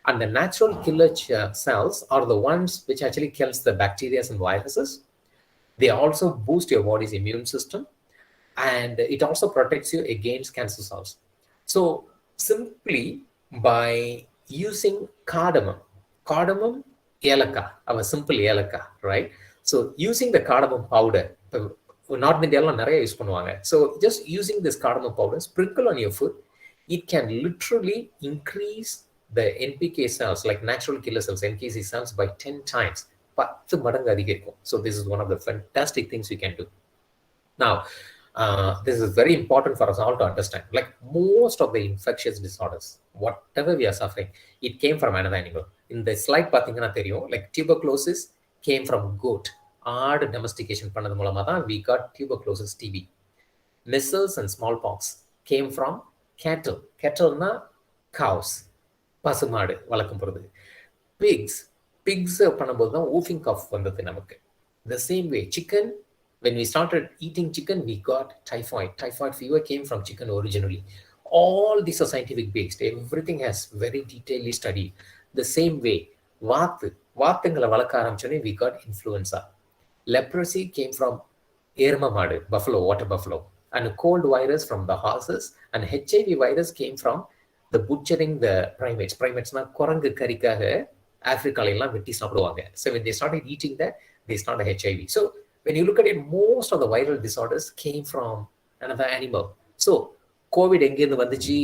And the natural killer cells are the ones which actually kills the bacteria and viruses. They also boost your body's immune system, and it also protects you against cancer cells. So simply by using cardamom, ஏலக்காய், our simple ஏலக்காய், right? So using the cardamom powder, North India நிறைய use பண்ணுவாங்க. So just using this cardamom powder, sprinkle on your food, it can literally increase the NPK cells, like natural killer cells, NKC cells, by 10 times. 10 மடங்கு அதிகரிக்கும். So this is one of the fantastic things we can do. Now, this is very important for us all to understand. Most of the infectious disorders, whatever we are suffering, it came from another animal. In the slide, tuberculosis came from goat. Aad domestication பண்ணது மூலமா தான் we got tuberculosis TB. Measles and smallpox came from cattle. Cattle-na cows. பசுமாடு வளர்க்கும் பொழுது. Pigs பண்ணும்போது தான் whooping cough வந்தது நமக்கு. The same way, chicken, when we started eating chicken, we got typhoid. Typhoid fever came from chicken originally. All these are scientific based. Everything has very detailedly studied. The same way, வாத்துங்களை வளர்க்க ஆரம்பிச்சோன்னே we got influenza. Leprosy came from எருமை மாடு, buffalo, water buffalo. And cold virus from the horses. And HIV virus came from the butchering the primates. Primatesனா குரங்கு கறிக்காக ஆப்பிரிக்கால எல்லாம் வெட்டி சாப்பிடுவாங்க. So when they started eating that, they started HIV. So when you look at it, most of the viral disorders came from another animal. So COVID எங்கேருந்து வந்துச்சு?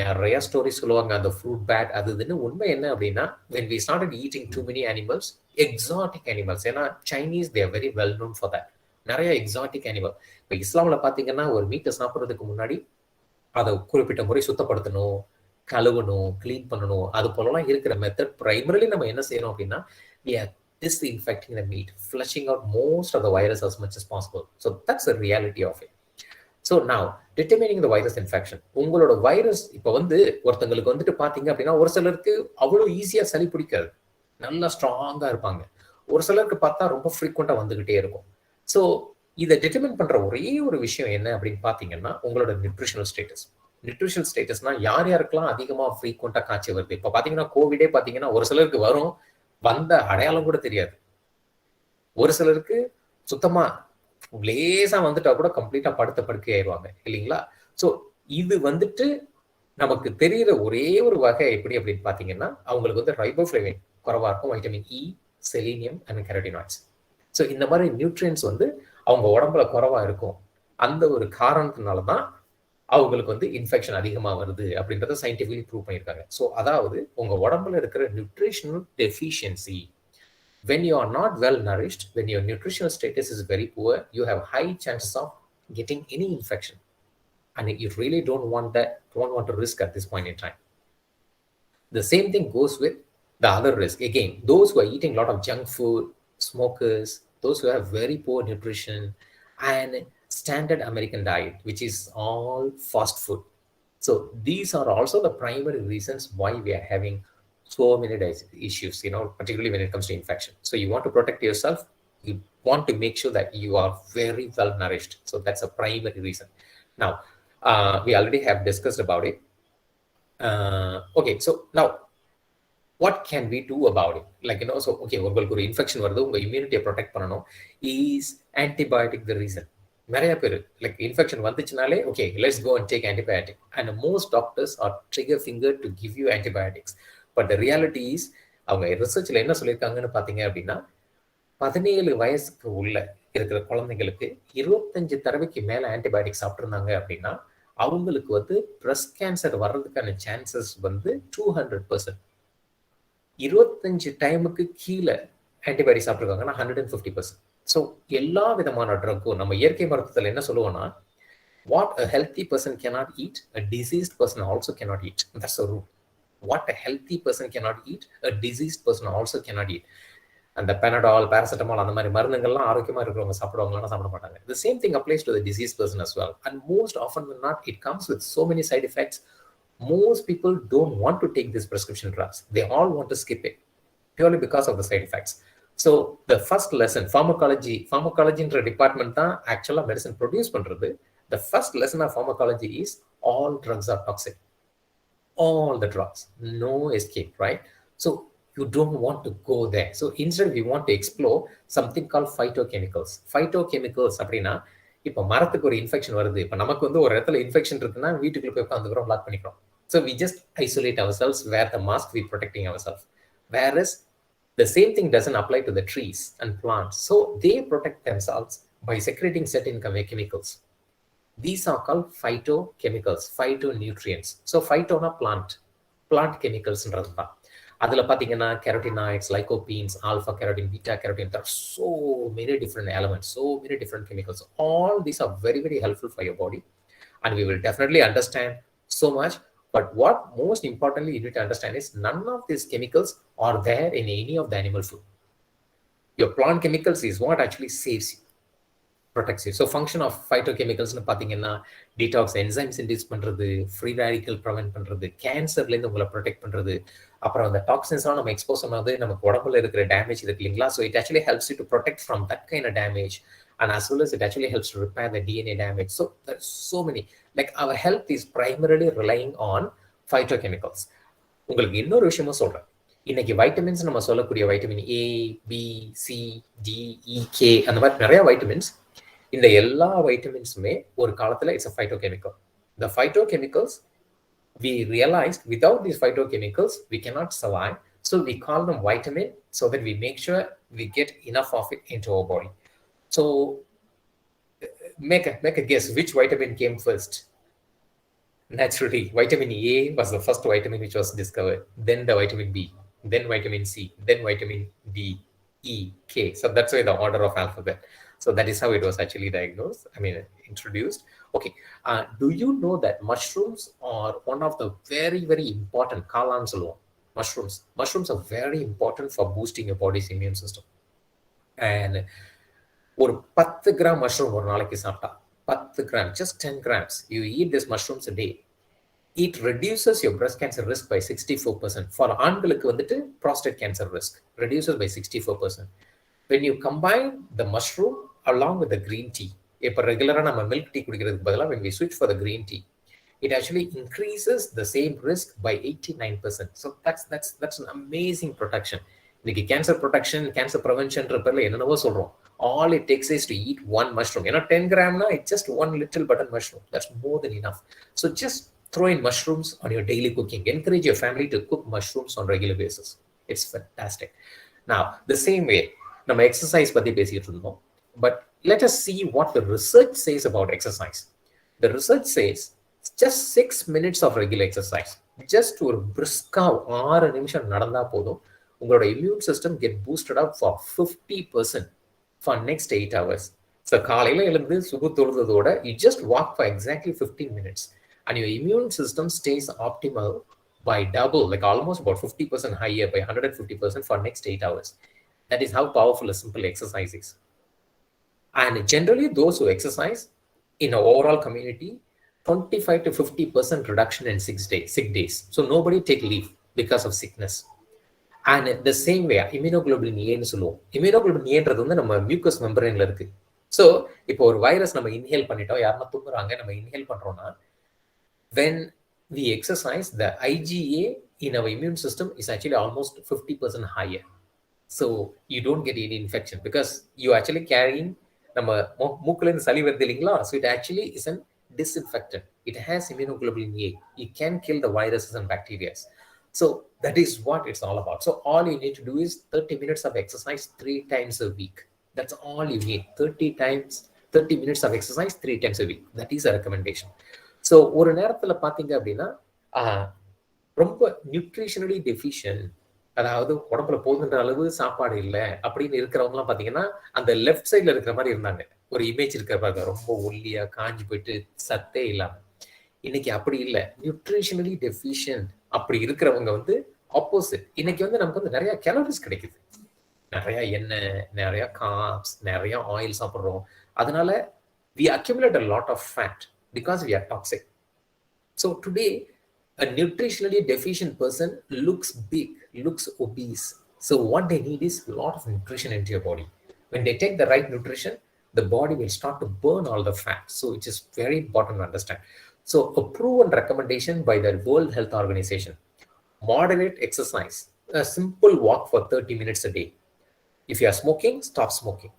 நிறைய stories சொல்லுவாங்க, அந்த ஃப்ரூட் பேட் அதுன்னு. உண்மை என்ன அப்படின்னா, when we started eating too many animals, exotic animals, ஏன்னா Chinese, they are very well known for that. நிறைய எக்ஸாட்டிக் அனிமல். இப்போ இஸ்லாமில் பார்த்தீங்கன்னா, ஒரு மீட்டை சாப்பிட்றதுக்கு முன்னாடி அதை குறிப்பிட்ட முறை சுத்தப்படுத்தணும், கழுவணும், கிளீன் பண்ணணும். அது போலலாம் இருக்கிற மெத்தட். பிரைமரிலி நம்ம என்ன செய்யணும் அப்படின்னா, we are disinfecting the meat, flushing out most of the virus as much as possible. So that's the reality of it. So now, determining the virus infection. உங்களோட வைரஸ் இப்போ ஒருத்தங்களுக்கு வந்துட்டு பார்த்தீங்க அப்படின்னா, ஒரு சிலருக்கு அவ்வளோ ஈஸியாக சளி பிடிக்காது, நல்லா ஸ்ட்ராங்காக இருப்பாங்க. ஒரு சிலருக்கு பார்த்தா ரொம்ப ஃப்ரீக்வெண்ட்டாக வந்துகிட்டே இருக்கும். ஸோ இதை டிட்டர்மின் பண்ற ஒரே ஒரு விஷயம் என்ன அப்படின்னு பார்த்தீங்கன்னா, உங்களோட நியூட்ரிஷனல் ஸ்டேட்டஸ். நியூட்ரிஷனல் ஸ்டேட்டஸ்னா யார் யாருக்கெல்லாம் அதிகமாக ஃப்ரீக்வெண்ட்டாக காய்ச்சல் வருது. இப்போ பார்த்தீங்கன்னா, கோவிடே பார்த்தீங்கன்னா, ஒரு சிலருக்கு வந்த அடையாளம் கூட தெரியாது. ஒரு சிலருக்கு சுத்தமா லேசா வந்துட்டா கூட கம்ப்ளீட்டா படுக்கை ஆயிடுவாங்க, இல்லைங்களா? ஸோ இது நமக்கு தெரிகிற ஒரே ஒரு வகை எப்படி அப்படின்னு பார்த்தீங்கன்னா, அவங்களுக்கு ரைபோஃப்ளேவின் குறைவா இருக்கும், vitamin E, selenium and carotenoids. So இந்த மாதிரி நியூட்ரியன்ஸ் அவங்க உடம்புல குறைவா இருக்கும். அந்த ஒரு காரணத்தினால தான் அவங்களுக்கு இன்ஃபெக்ஷன் அதிகமாக வருது அப்படின்றத சயின்டிஃபிக்கலி ப்ரூவ் பண்ணியிருக்காங்க. ஸோ அதாவது உங்க உடம்புல இருக்கிற nutritional deficiency, when you are not well nourished, when your nutritional status is very poor, you have high chances of getting any infection, and you really don't want to risk at this point in time. The same thing goes with The other risk, again, those who are eating a lot of junk food, smokers, those who have very poor nutrition, and standard American diet, which is all fast food. So these are also the primary reasons why we are having so many issues, particularly when it comes to infection. So you want to protect yourself, you want to make sure that you are very well nourished. So that's a primary reason. Now, we already have discussed about it. Okay, so now what can we do about it? So okay, உங்களுக்கு ஒரு infection வருது, உங்க இம்யூனிட்டியை protect பண்ணணும். Is antibiotic the reason? நிறைய பேர் infection வந்துச்சுனாலே okay let's go and take antibiotic, and most doctors are trigger finger to give you antibiotics. But the reality is, அவங்க ரிசர்ச்ல என்ன சொல்லியிருக்காங்கன்னு பார்த்தீங்க அப்படின்னா, 17 வயசுக்கு உள்ள இருக்கிற குழந்தைங்களுக்கு 25 தடவைக்கு மேல ஆன்டிபயோட்டிக் சாப்பிட்ருந்தாங்க அப்படின்னா அவங்களுக்கு பிரஸ்ட் கேன்சர் வர்றதுக்கான சான்சஸ் 200%. 25 டைமுக்கு கீழே ஆன்டிபயோட்டிக் சாப்பிட்ருக்காங்கன்னா 150%. ஸோ எல்லா விதமான ட்ரக்கும் நம்ம இயற்கை மருத்துவத்தில் என்ன சொல்லுவோம்னா, what a healthy person cannot eat, a diseased person also cannot eat. That's the rule. What a healthy person cannot eat, a diseased person also cannot eat. அந்த பெனடால், பேராசிட்டமால் அந்த மாதிரி மருந்துகள்லாம் ஆரோக்கியமாக இருக்கிறவங்க சாப்பிடுவாங்களான்னா சாப்பிட மாட்டாங்க. The same thing applies to the diseased person as well. And most often than not, it comes with so many side effects. Most people don't want to take these prescription drugs. They all want to skip it purely because of the side effects. So the first lesson, pharmacology என்ற department தான் ஆக்சுவலாக medicine produce பண்ணுறது. The first lesson of pharmacology is all drugs are toxic. All the drugs, no escape, right? So you don't want to go there. So instead we want to explore something called phytochemicals. Phytochemicals அப்படின்னா, இப்போ மரத்துக்கு ஒரு infection வருது, இப்போ நமக்கு ஒரு இடத்துல infection இருக்குன்னா வீட்டுக்குள்ள போய் உட்காந்துக்கிறோம், பிளாக் பண்ணிக்கிறோம். So we just isolate ourselves, wear the mask, we protecting ourselves. Whereas the same thing doesn't apply to the trees and plants. So they protect themselves by secreting certain chemicals. These are called phytochemicals, phytonutrients. So phytona plant chemicals தான். அதில் பார்த்தீங்கன்னா carotenoids, lycopenes, alpha carotene, beta carotene. There are so many different elements, so many different chemicals. All these are very, very helpful for your body, and we will definitely understand so much. But what most importantly you need to understand is none of these chemicals are there in any of the animal food. Your plant chemicals is what actually saves you, protects you. So function of phytochemicals னு பாத்தீங்கன்னா, detox enzymes induce பண்றது, free radical prevent பண்றது, கேன்சர்ல இருந்து உங்களை protect பண்றது, அப்புறம் அந்த டாக்ஸின்ஸ்லாம் நம்ம எக்ஸ்போஸ் பண்ணாது நமக்கு உடம்புல இருக்கிற டேமேஜ் இருக்கு இல்லைங்களா. So it actually helps you to protect from that kind of damage, and as well as it actually helps to repair the DNA damage. So there's so many, like our health is primarily relying on phytochemicals. உங்களுக்கு இன்னொரு விஷயமும் சொல்றேன். இன்னைக்கு vitamins நம்ம சொல்லக்கூடிய vitamin A, B, C, D, E, K அந்த மாதிரி நிறைய வைட்டமின்ஸ், இந்த எல்லா வைட்டமின்ஸுமே ஒரு காலத்துல it's a phytochemical. The phytochemicals, we realized without these phytochemicals we cannot survive, so we call them vitamin so that we make sure we get enough of it into our body. So make a guess, which vitamin came first? Naturally, vitamin A was the first vitamin which was discovered, then the vitamin B, then vitamin C, then vitamin D, E, K. So that's why the order of alphabet. So that is how it was actually diagnosed, introduced. Okay, do you know that mushrooms are one of the very, very important, mushrooms are very important for boosting your body's immune system. And ஒரு 10 gram mushroom ஒரு நாளைக்கு சாப்பிட்டா, 10 gram, just 10 grams, you eat this mushrooms a day, it reduces your breast cancer risk by 64%. For ஆண்களுக்கு prostate cancer risk reduces by 64%. When you combine the mushroom along with the green tea, இப்போ ரெகுலராக நம்ம milk tea குடிக்கிறதுக்கு பதிலாக when we switch for the green tea, it actually increases the same risk by 89%. So that's an amazing protection. இன்னைக்கு cancer protection, cancer ப்ரிவென்ஷன்ற பேர்ல என்னென்னவோ சொல்றோம். All it takes is to eat one mushroom. 10 grams, it's just one little button mushroom. That's more than enough. So just throw in mushrooms on your daily cooking. Encourage your family to cook mushrooms on regular basis. It's fantastic. Now, the same way, நம்ம exercise பத்தி பேசிட்டு இருந்தோம். But let us see what the research says about exercise. The research says just 6 minutes of regular exercise, just ஒரு brisk-ஆ 6 நிமிஷம் நடந்தா போதும், உங்களோட immune system get boosted up for 50% for next 8 hours. So காலையில எழுந்து Subu தொழுதோட you just walk for exactly 15 minutes and your immune system stays optimal by double, like almost about 50% higher, by 150% for next 8 hours. That is how powerful a simple exercise is. And generally, those who exercise in an overall community, 25 to 50% reduction in sick days. So nobody take leave because of sickness. And the same way, immunoglobulin ஏன்னு சொல்லுவோம். immunoglobulin ஏன்றது வந்து நம்ம mucus மெம்பரேன்ல இருக்கு. So இப்போ ஒரு virus நம்ம inhale பண்ணிட்டோம், யாருன்னா தும்புறாங்க, நம்ம இன்ஹேல் பண்றோம்னா, when we exercise, the IgA in our immune system is actually almost 50% higher. So you don't get any infection because you actually carrying நம்ம மூக்குல இருந்து சளி வருது இல்லைங்களா? So it actually is an disinfectant. It has immunoglobulin A. It can kill the viruses and bacteria. So that is what it's all about. So all you need to do is 30 minutes of exercise 3 times a week. That's all you need. 30 minutes of exercise 3 times a week. That is a recommendation. So ஒரு நேரத்துல பாத்தீங்க அப்படின்னா ரொம்ப nutritionally deficient, அதாவது உடம்புல போதுன்ற அளவு சாப்பாடு இல்லை அப்படின்னு இருக்கிறவங்க எல்லாம் பாத்தீங்கன்னா அந்த லெஃப்ட் சைட்ல இருக்கிற மாதிரி இருந்தாங்க. ஒரு இமேஜ் இருக்கிற பாருங்க, ரொம்ப ஒல்லியா காஞ்சி போயிட்டு சத்தே இல்லாம. இன்னைக்கு அப்படி இல்லை. நியூட்ரிஷனலி டெஃபிஷியன்ட் அப்படி இருக்கிறவங்க வந்து ஆப்போசிட். இன்னைக்கு வந்து நமக்கு வந்து நிறைய கேலரிஸ் கிடைக்குது, நிறைய எண்ணெய், நிறைய கார்ப்ஸ், நிறைய ஆயில் சாப்பிட்றோம். அதனால we accumulate a lot of fat because we are toxic. So today a nutritionally deficient person looks big, looks obese. So what they need is a lot of nutrition into your body. When they take the right nutrition, the body will start to burn all the fat. So it is very important to understand. So a proven recommendation by the World Health Organization: moderate exercise, a simple walk for 30 minutes a day. If you are smoking, stop smoking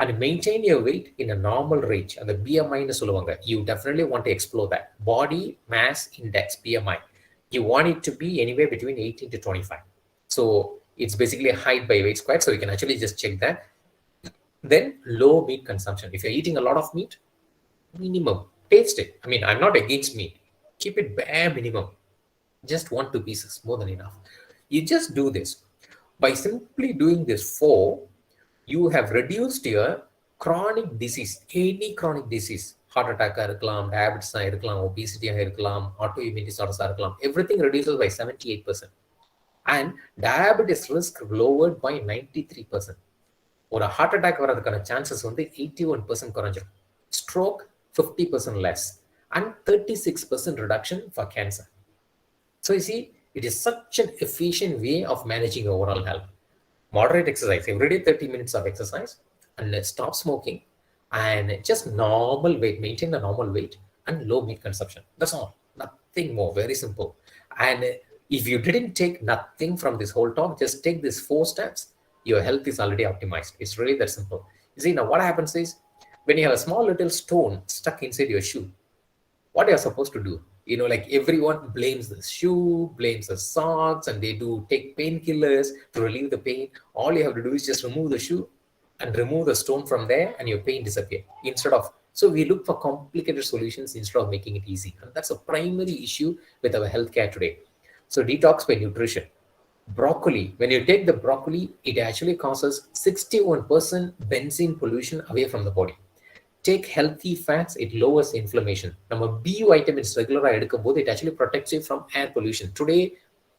and maintain your weight in a normal range. And the BMI ன்னு சொல்லுவாங்க, you definitely want to explore that. Body mass index, BMI. You want it to be anywhere between 18 to 25. So it's basically height by weight squared. So you can actually just check that. Then low meat consumption. If you're eating a lot of meat, minimum. Taste it. I mean, I'm not against meat. Keep it bare minimum. Just 1-2 pieces, more than enough. You just do this. By simply doing this 4, you have reduced your chronic disease, any chronic disease. Heart attack இருக்கலாம், diabetes இருக்கலாம், obesity இருக்கலாம், autoimmune disorders இருக்கலாம். Everything reduces by 78%. And diabetes risk lowered by 93%. ஒரு heart attack வரதுக்கான chances வந்து 81% குறைஞ்சிரும். Stroke 50% less. And 36% reduction for cancer. So you see, it is such an efficient way of managing overall health. Moderate exercise, every day 30 minutes of exercise, and stop smoking, and just normal weight, maintain the normal weight and low meat consumption. That's all, nothing more, very simple. And if you didn't take nothing from this whole talk, just take these 4 steps, your health is already optimized. It's really that simple. You see, now what happens is, when you have a small little stone stuck inside your shoe, what you're supposed to do, you know, like everyone blames the shoe, blames the socks, and they do take painkillers to relieve the pain. All you have to do is just remove the shoe and remove the stone from there, and your pain disappears. Instead of, so we look for complicated solutions instead of making it easy. And that's a primary issue with our healthcare today. So detox by nutrition. Broccoli, when you take the broccoli, it actually causes 61% benzene pollution away from the body. Take healthy fats, it lowers inflammation. Nama B vitamins regular edukumbodhu, it actually protects you from air pollution. Today,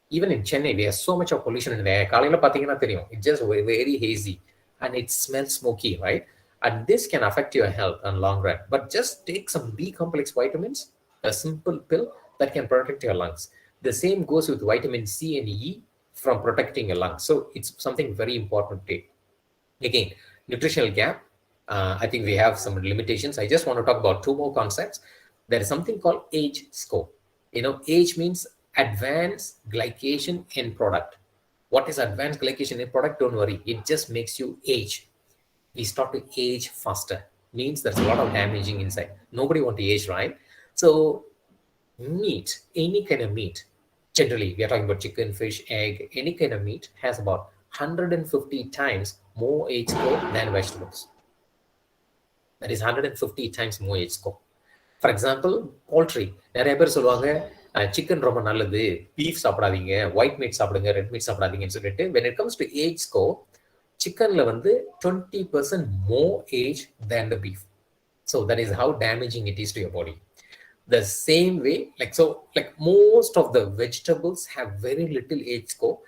even in Chennai, there's so much of pollution in the air. Kalayila pathina theriyum, it's just very hazy and it smells smoky, right? And this can affect your health in long run. But just take some B complex vitamins, a simple pill that can protect your lungs. The same goes with vitamin C and E from protecting your lungs. So it's something very important to take. Again, nutritional gap. I think we have some limitations. I just want to talk about 2 more concepts. There is something called age score. You know, age means advanced glycation end product. What is advanced glycation end product? Don't worry. It just makes you age. We start to age faster. Means there's a lot of damaging inside. Nobody wants to age, right? So meat, any kind of meat, generally we are talking about chicken, fish, egg, any kind of meat has about 150 times more age score than vegetables. That is 150 times more age score. For example, poultry. நிறைய பேர் சொல்லுவாங்க chicken ரொம்ப நல்லது, beef சாப்பிடாதீங்க, white meet சாப்பிடுங்க, red meat சாப்பிடாதீங்கன்னு சொல்லிட்டு. when it comes to age score, சிக்கன்ல வந்து 20% more age than the beef. So that is how damaging it is to your body. The same way, like most of the vegetables have very little age score.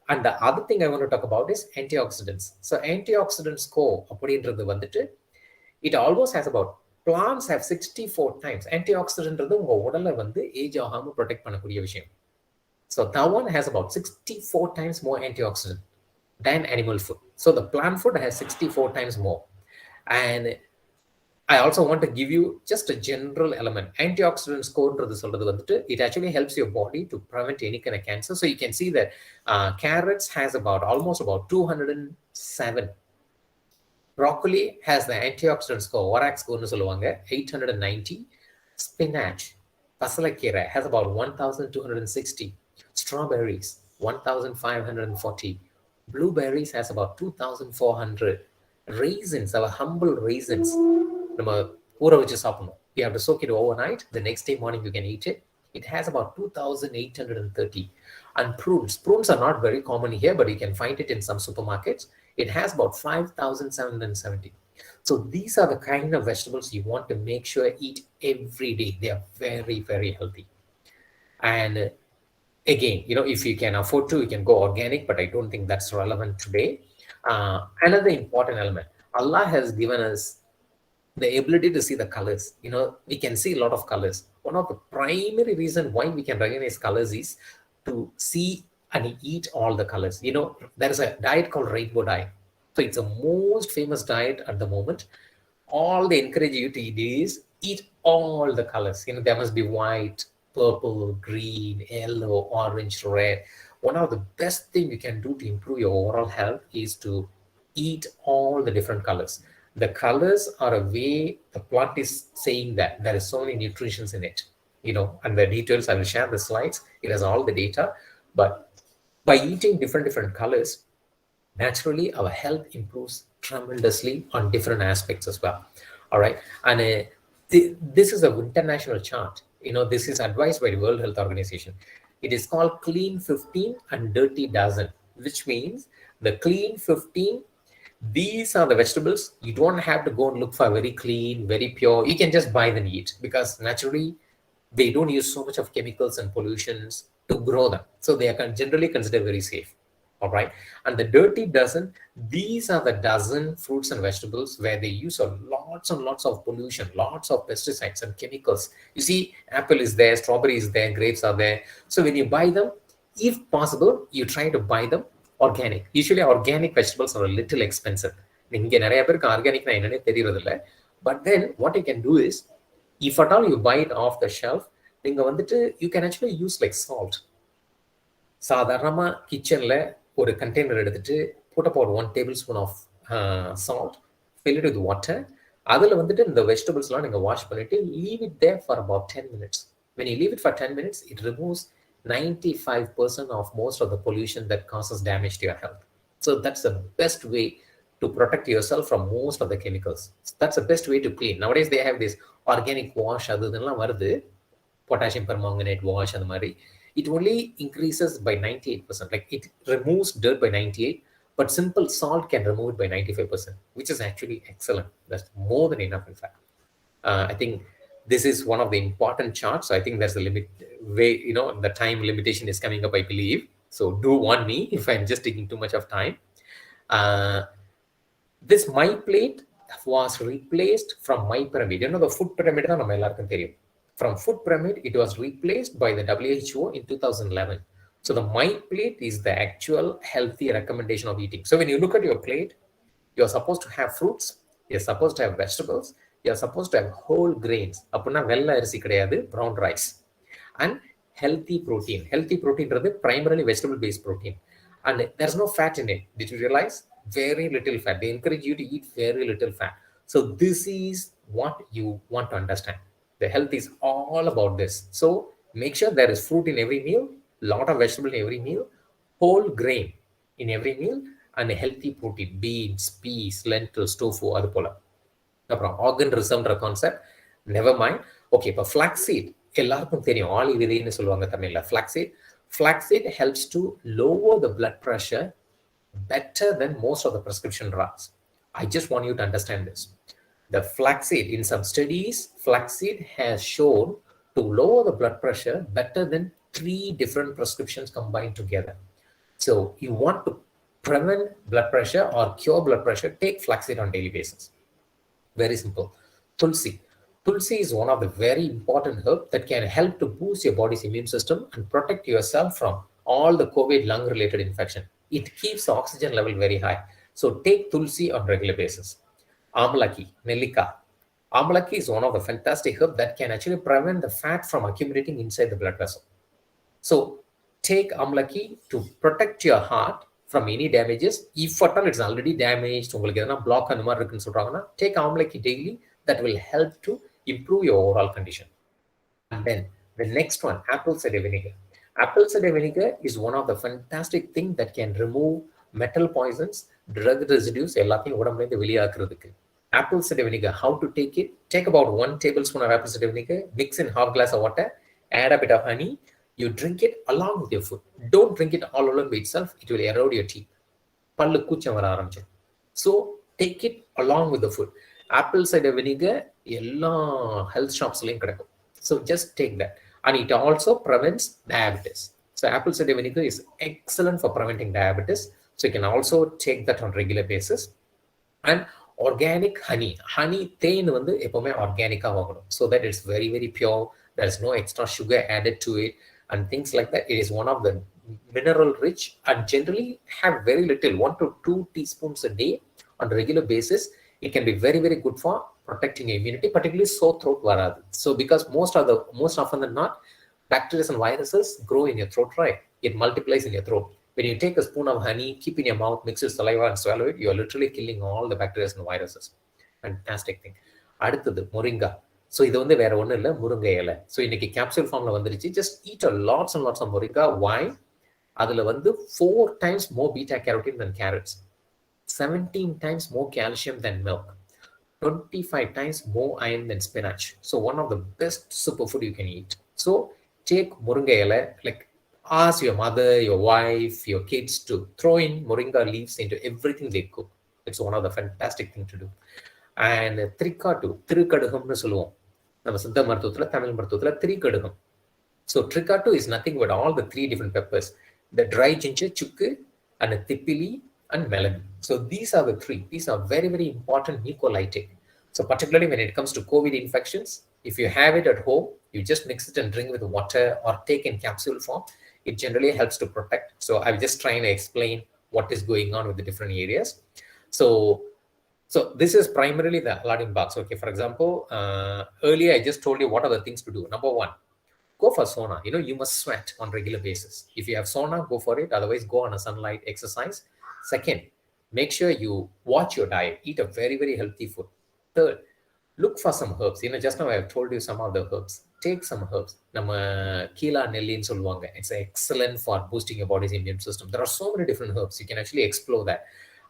And the other thing I want to talk about is antioxidants. So antioxidant score, அப்படின்றது வந்துட்டு, it almost has about, plants have 64 times. Antioxidant உங்க உடலை வந்து age ஆகாம protect பண்ணக்கூடிய விஷயம். So that one has about 64 times more antioxidant than animal food. So the plant food has 64 times more. And I also want to give you just a general element. Antioxidant score, it actually helps your body to prevent any kind of cancer. So you can see that carrots has almost about 207. Broccoli has the antioxidant score, ORAC score, 890. Spinach, pasalakira, has about 1,260. Strawberries, 1,540. Blueberries has about 2,400. Raisins, our humble raisins, you have to soak it overnight. The next day morning you can eat it. It has about 2,830. And prunes are not very common here, but you can find it in some supermarkets. It has about 5,770. So these are the kind of vegetables you want to make sure eat every day. They are very, very healthy. And again, if you can afford to, you can go organic, but I don't think that's relevant today. Another important element, Allah has given us the ability to see the colors. We can see a lot of colors. One of the primary reasons why we can recognize colors is to see and eat all the colors. There is a diet called rainbow diet. So it's the most famous diet at the moment. All they encourage you to eat is eat all the colors. There must be white, purple, green, yellow, orange, red. One of the best things you can do to improve your overall health is to eat all the different colors. The colors are a way the plant is saying that there is so many nutrients in it, and the details, I will share the slides. It has all the data. But by eating different colors, naturally our health improves tremendously on different aspects as well. All right. And this is an international chart. This is advised by the World Health Organization. It is called Clean 15 and Dirty Dozen, which means the Clean 15, these are the vegetables. You don't have to go and look for very clean, very pure. You can just buy them and eat, because naturally they don't use so much of chemicals and pollutions to grow them. So they are generally considered very safe. All right. And the dirty dozen, these are the dozen fruits and vegetables where they use lots and lots of pollution, lots of pesticides and chemicals. You see, apple is there, strawberry is there, grapes are there. So when you buy them, if possible, you try to buy them organic. Usually organic vegetables are a little expensive. But then what you can do is, if at all you buy it off the shelf, you can actually use like salt. சாதாரணமா கிச்சன்ல ஒரு container எடுத்துட்டு put about 1 tablespoon of salt, fill it with water. அதுல இந்த vegetables நீங்க wash பண்ணிட்டு leave it there for about 10 minutes. When you leave it for 10 minutes, it removes 95% of most of the pollution that causes damage to your health. So that's the best way to protect yourself from most of the chemicals. That's the best way to clean. Nowadays they have this organic wash, potassium permanganate wash, it only increases by 98%. Like it removes dirt by 98%, but simple salt can remove it by 95%, which is actually excellent. That's more than enough, in fact. I think this is one of the important charts. I think there's a limit way, the time limitation is coming up, I believe. So do warn me if I'm just taking too much of time. This My Plate was replaced from My Pyramid. The food pyramid, from food pyramid, it was replaced by the WHO in 2011. So the My Plate is the actual healthy recommendation of eating. So when you look at your plate, you're supposed to have fruits, you're supposed to have vegetables, you're supposed to have whole grains, brown rice, and healthy protein. Healthy protein is primarily vegetable-based protein. And there's no fat in it. Did you realize? Very little fat. They encourage you to eat very little fat. So this is what you want to understand. The health is all about this. So make sure there is fruit in every meal, lot of vegetable in every meal, whole grain in every meal, and a healthy protein, beans, peas, lentils, tofu, adu pola. Organ reserve concept, never mind. Okay, but flaxseed, எல்லாருக்கும் தெரியும், olive விதைன்னு சொல்லுவாங்க தமிழ்ல. Flaxseed helps to lower the blood pressure better than most of the prescription drugs. I just want you to understand this. The flaxseed, in some studies, flaxseed has shown to lower the blood pressure better than 3 different prescriptions combined together. So you want to prevent blood pressure or cure blood pressure, take flaxseed on daily basis. Very simple. Tulsi. Tulsi is one of the very important herbs that can help to boost your body's immune system and protect yourself from all the COVID lung related infection. It keeps the oxygen level very high. So take Tulsi on regular basis. Amalaki, Nellika. Amalaki is one of the fantastic herbs that can actually prevent the fat from accumulating inside the blood vessel. So take Amalaki to protect your heart from any damages. If at all it's already damaged, block take Amalaki daily. That will help to improve your overall condition. And then the next one, apple cider vinegar. Apple cider vinegar is one of the fantastic things that can remove metal poisons, drug residues, apple cider vinegar. How to take it? Take about 1 tablespoon of apple cider vinegar, mix in half glass of water, add a bit of honey. You drink it along with your food. Don't drink it all alone by itself. It will erode your teeth. So take it along with the food. Apple cider vinegar, health shops. So just take that. And it also prevents diabetes. So apple cider vinegar is excellent for preventing diabetes. So you can also take that on regular basis. And organic honey. Honey, தேன் வந்து எப்பவுமே organic-ஆ வாங்கணும். So that it's very, very pure. There's no extra sugar added to it and things like that. It is one of the mineral rich and generally have very little, 1 to 2 teaspoons a day on a regular basis. It can be very, very good for protecting your immunity, particularly sore throat varadu. So because most often than not, bacteria and viruses grow in your throat, right? It multiplies in your throat. When you take a spoon of honey, keep in your mouth, mix with saliva and swallow it, you are literally killing all the bacteria and viruses. Fantastic thing. அடுத்தது moringa. So இது வந்து வேற ஒண்ணும் இல்ல, முருங்கை இலை. So இன்னைக்கு capsule formல வந்துருச்சு. Just eat a lots and lots of moringa. Why? அதுல வந்து 4 times more beta carotene than carrots, 17 times more calcium than milk, 25 times more iron than spinach. So one of the best superfood you can eat. So take moringa இலை, like ask your mother, your wife, your kids to throw in moringa leaves into everything they cook. It's one of the fantastic things to do. And திருக்கடுகம்னு சொல்லுவோம் நம்ம சித்த மருத்துவத்துல, Tamil மருத்துவத்துல திருக்கடுகம். So tricatu is nothing but all the 3 different peppers, the dry ginger, chukku, and the tipili and melon. So these are the 3. These are very, very important mucolytic. So particularly when it comes to COVID infections, if you have it at home, you just mix it and drink with water or take in capsule form. It generally helps to protect. So I'm just trying to explain what is going on with the different areas. So this is primarily the Aladdin box. Okay, for example, earlier I just told you what are the things to do. Number 1, go for sauna. You must sweat on regular basis. If you have sauna, go for it. Otherwise, go on a sunlight exercise. Second, make sure you watch your diet. Eat a very, very healthy food. Third, look for some herbs. Just now I have told you some of the herbs. Take some herbs. Nama Keela Nellin solvanga. It's excellent for boosting your body's immune system. There are so many different herbs. You can actually explore that.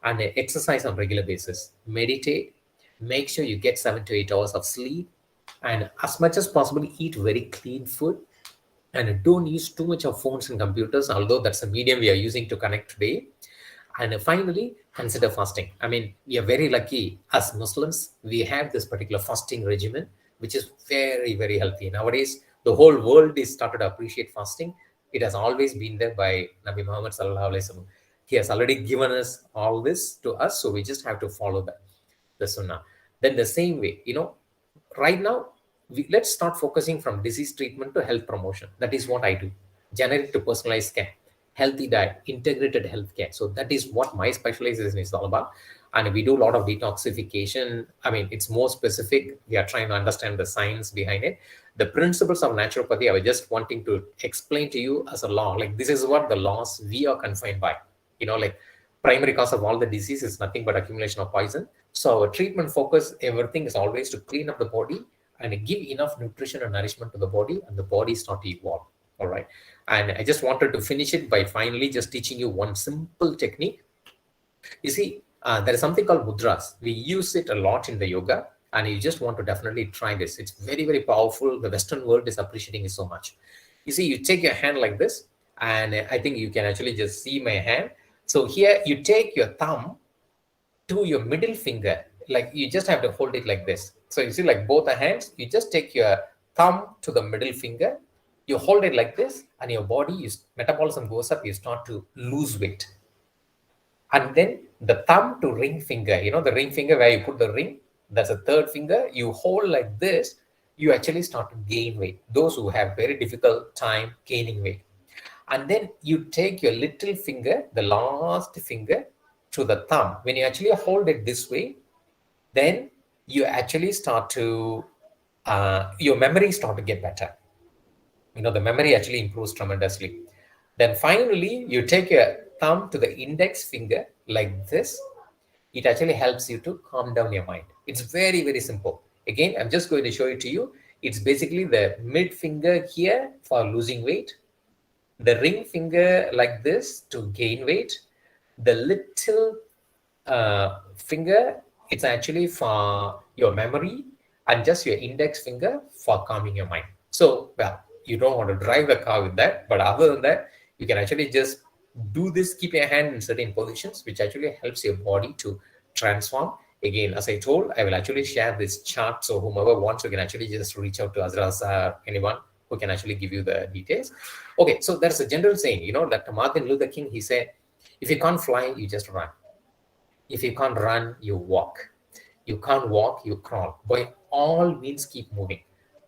And exercise on regular basis. Meditate. Make sure you get 7 to 8 hours of sleep. And as much as possible, eat very clean food. And don't use too much of phones and computers, although that's a medium we are using to connect today. And finally, consider fasting. I mean, we are very lucky as Muslims. We have this particular fasting regimen, which is very, very healthy. Nowadays, the whole world is started to appreciate fasting. It has always been there by Nabi Muhammad sallallahu alaihi wasallam. He has already given us all this to us, so we just have to follow that, the sunnah. Then the same way, right now, let's start focusing from disease treatment to health promotion. That is what I do. Generic to personalized care, healthy diet, integrated healthcare. So that is what my specialization is all about. And we do a lot of detoxification. I mean, it's more specific. We are trying to understand the science behind it. The principles of naturopathy, I was just wanting to explain to you as a law. Like, this is what the laws we are confined by. Like primary cause of all the disease is nothing but accumulation of poison. So our treatment focus, everything is always to clean up the body and give enough nutrition and nourishment to the body, and the body start to evolve. All right. And I just wanted to finish it by finally just teaching you one simple technique. You see, there is something called mudras. We use it a lot in the yoga, and you just want to definitely try this. It's very, very powerful. The Western world is appreciating it so much. You see, you take your hand like this, and I think you can actually just see my hand. So here you take your thumb to your middle finger, like you just have to hold it like this. So you see, like both the hands, you just take your thumb to the middle finger. You hold it like this, and your body, metabolism goes up, you start to lose weight. And then the thumb to ring finger, the ring finger where you put the ring, that's a third finger. You hold like this, you actually start to gain weight. Those who have very difficult time gaining weight. And then you take your little finger, the last finger, to the thumb. When you actually hold it this way, then you actually start to, your memory start to get better. The memory actually improves tremendously. Then finally, you take your thumb to the index finger like this. It actually helps you to calm down your mind. It's very, very simple. Again, I'm just going to show it to you. It's basically the mid finger here for losing weight, the ring finger like this to gain weight, the little finger, it's actually for your memory, and just your index finger for calming your mind. So, well, you don't want to drive the car with that, but other than that, you can actually just do this, keep your hand in certain positions, which actually helps your body to transform. Again, as I told, I will actually share this chart, so whomever wants, you can actually just reach out to Azraz or anyone who can actually give you the details. Okay, so there's a general saying, that Martin Luther King, he said, if you can't fly, you just run. If you can't run, you walk. You can't walk, you crawl. By all means, keep moving.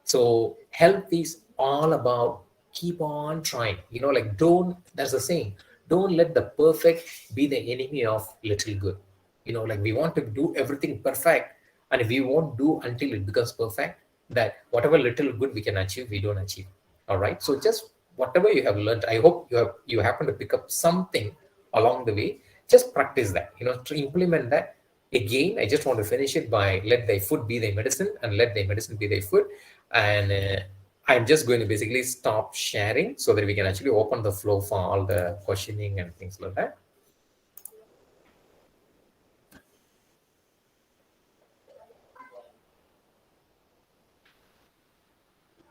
So health is all about keep on trying. There's a saying, don't let the perfect be the enemy of little good. We want to do everything perfect, and we won't do until it becomes perfect, that whatever little good we can achieve, we don't achieve. All right. So just whatever you have learned, I hope you happen to pick up something along the way. Just practice that, to implement that. Again, I just want to finish it by let thy food be thy medicine, and let thy medicine be thy food. And I'm just going to basically stop sharing so that we can actually open the flow for all the questioning and things like that.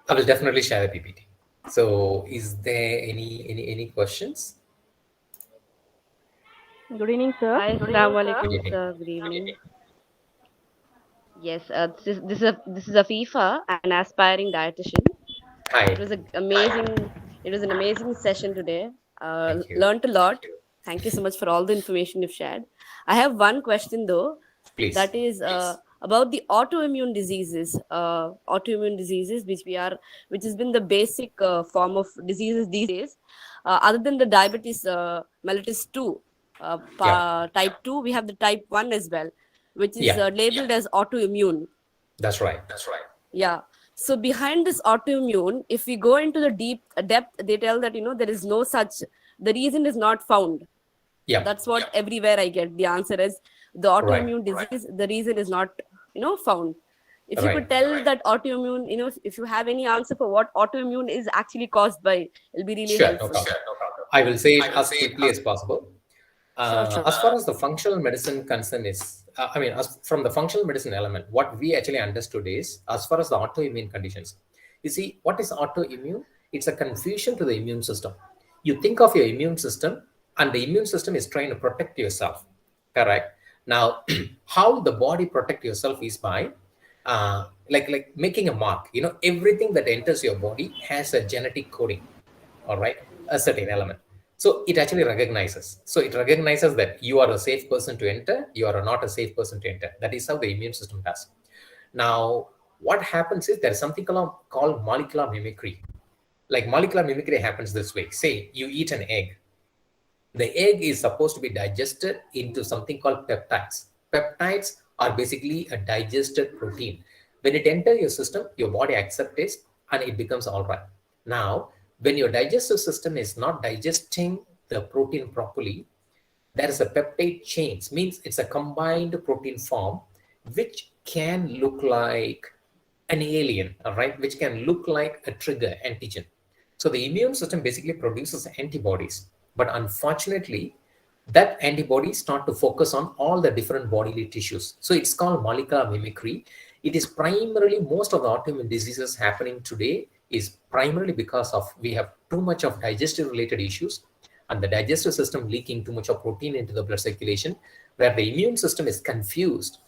I will definitely share the PPT. So is there any questions? Good evening, sir. Hi, Good Assalamualaikum, evening. sir. Good evening. Yes, this is a FIFA, an aspiring dietitian. Hi. It was an amazing session today. Thank you. Learned a lot. Thank you so much for all the information you've shared. I have one question though. Please. That is about the autoimmune diseases. Which has been the basic form of diseases these days. Other than the diabetes mellitus 2, type 2, we have the type 1 as well, which is labeled as autoimmune. That's right. Yeah. So behind this autoimmune, if we go into the depth, they tell that, there is no such, the reason is not found. Yeah. That's what everywhere I get. The answer is the autoimmune disease, the reason is not, found. If you could tell that autoimmune, if you have any answer for what autoimmune is actually caused by, it'll be really helpful. No problem. I will say it as quickly as possible. Sure. As far as the functional medicine concern is, as from the functional medicine element, what we actually understood is, as far as the autoimmune conditions, you see, what is autoimmune? It's a confusion to the immune system. You think of your immune system, and the immune system is trying to protect yourself, correct? Now, how the body protect yourself is by, like making a mark. Everything that enters your body has a genetic coding, all right, a certain element. So it actually recognizes. So it recognizes that you are a safe person to enter, you are not a safe person to enter. That is how the immune system does. Now, what happens is there's something called molecular mimicry. Like molecular mimicry happens this way. Say you eat an egg. The egg is supposed to be digested into something called peptides. Peptides are basically a digested protein. When it enters your system, your body accepts it and it becomes all right. Now, when your digestive system is not digesting the protein properly, there is a peptide change, means it's a combined protein form, which can look like an alien, all right, which can look like a trigger antigen. So the immune system basically produces antibodies, but unfortunately, that antibodies start to focus on all the different bodily tissues. So it's called molecular mimicry. It is primarily, most of the autoimmune diseases happening today is primarily because of we have too much of digestive related issues and the digestive system leaking too much of protein into the blood circulation, where the immune system is confused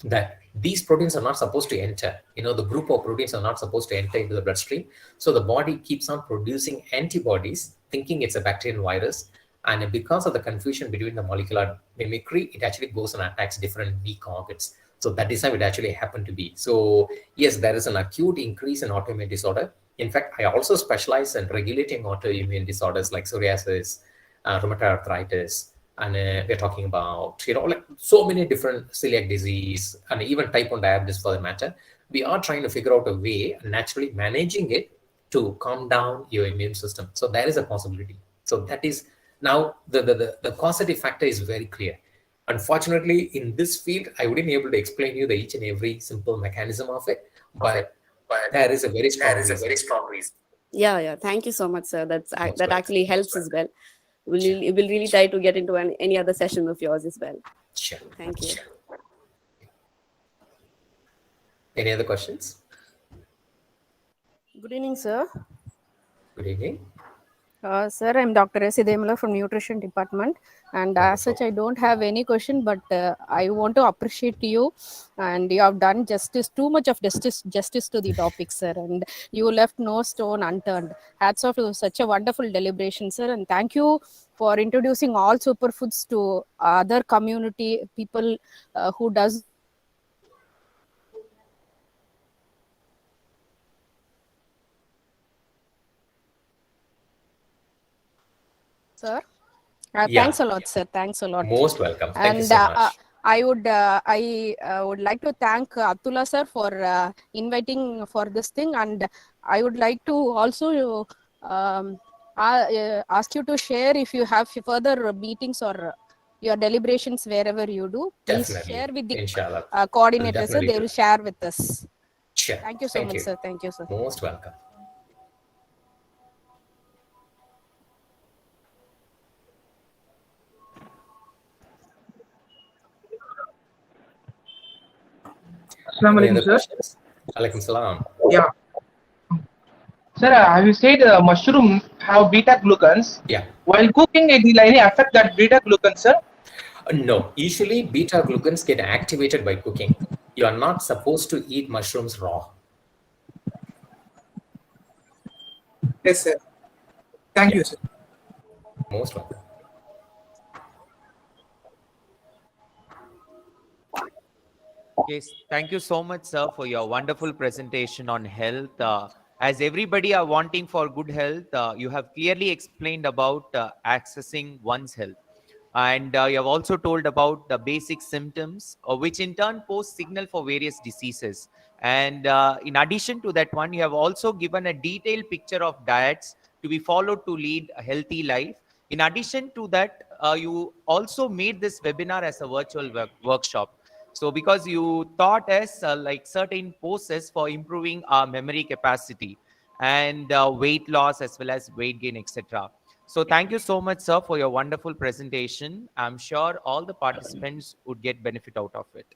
that these proteins are not supposed to enter. The group of proteins are not supposed to enter into the bloodstream. So the body keeps on producing antibodies, thinking it's a bacterial virus. And because of the confusion between the molecular mimicry, it actually goes and attacks different weak organs. So that is how it actually happened to be. So yes, there is an acute increase in autoimmune disorder. In fact, I also specialize in regulating autoimmune disorders like psoriasis, rheumatoid arthritis, and we're talking about like so many different celiac disease and even type 1 diabetes for the matter. We are trying to figure out a way naturally managing it to calm down your immune system. So there is a possibility. So that is now the causative factor is very clear. Unfortunately, in this field, I wouldn't be able to explain you the each and every simple mechanism of it, but there is a very strong reason. Yeah. Thank you so much, sir. That welcome. actually helps as well. We'll really try to get into any other session of yours as well. Sure. Thank you. Any other questions? Good evening, sir. Good evening. Sir, I'm Dr. S. Idemula from Nutrition Department, and as such, I don't have any question, but I want to appreciate you, and you have done too much of justice to the topic, sir, and you left no stone unturned. Hats off to such a wonderful deliberation, sir, and thank you for introducing all superfoods to other community people who does. Sir, thanks a lot, sir. Thanks a lot. Most welcome. Thank you so much. I would like to thank Atula sir for inviting for this thing, and I would like to also ask you to share if you have further meetings or your deliberations wherever you do. Please Definitely. share with the Inshallah. coordinators, sir. Definitely They do. will share with us. Sure. Thank you so much, sir. Thank you, sir. Most welcome. Assalamu Any alaikum, other sir. questions? Alaikum salam. Yeah. Sir, have you said mushroom have beta glucans? Yeah. While cooking, it will any affect that beta glucan, sir? No, usually beta glucans get activated by cooking. You are not supposed to eat mushrooms raw. Yes, sir. Thank you, sir. Most welcome. Yes, thank you so much, sir, for your wonderful presentation on health. As everybody are wanting for good health, you have clearly explained about accessing one's health. And you have also told about the basic symptoms, which in turn pose signal for various diseases. And in addition to that one, you have also given a detailed picture of diets to be followed to lead a healthy life. In addition to that, you also made this webinar as a virtual workshop. So because you taught us like certain poses for improving our memory capacity and weight loss as well as weight gain, etc. So thank you so much, sir, for your wonderful presentation. I'm sure all the participants would get benefit out of it.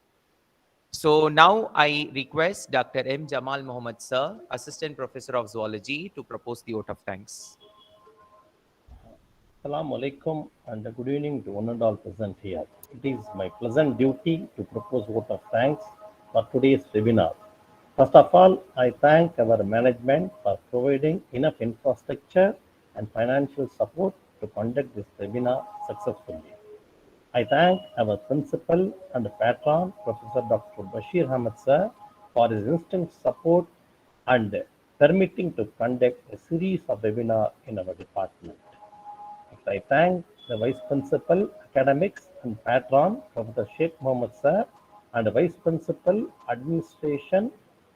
So now I request Dr. M. Jamal Mohammed, sir, Assistant Professor of Zoology, to propose the vote of thanks. Assalamu alaikum and good evening to one and all present here. It is my pleasant duty to propose vote of thanks for today's webinar. First of all, I thank our management for providing enough infrastructure and financial support to conduct this webinar successfully. I thank our principal and patron, Professor Dr. Bashir Ahmed sir, for his instant support and permitting to conduct a series of webinars in our department. I thank the Vice Principal, Academics and Patron, Professor Sheikh Mohammed sir, and the Vice Principal, Administration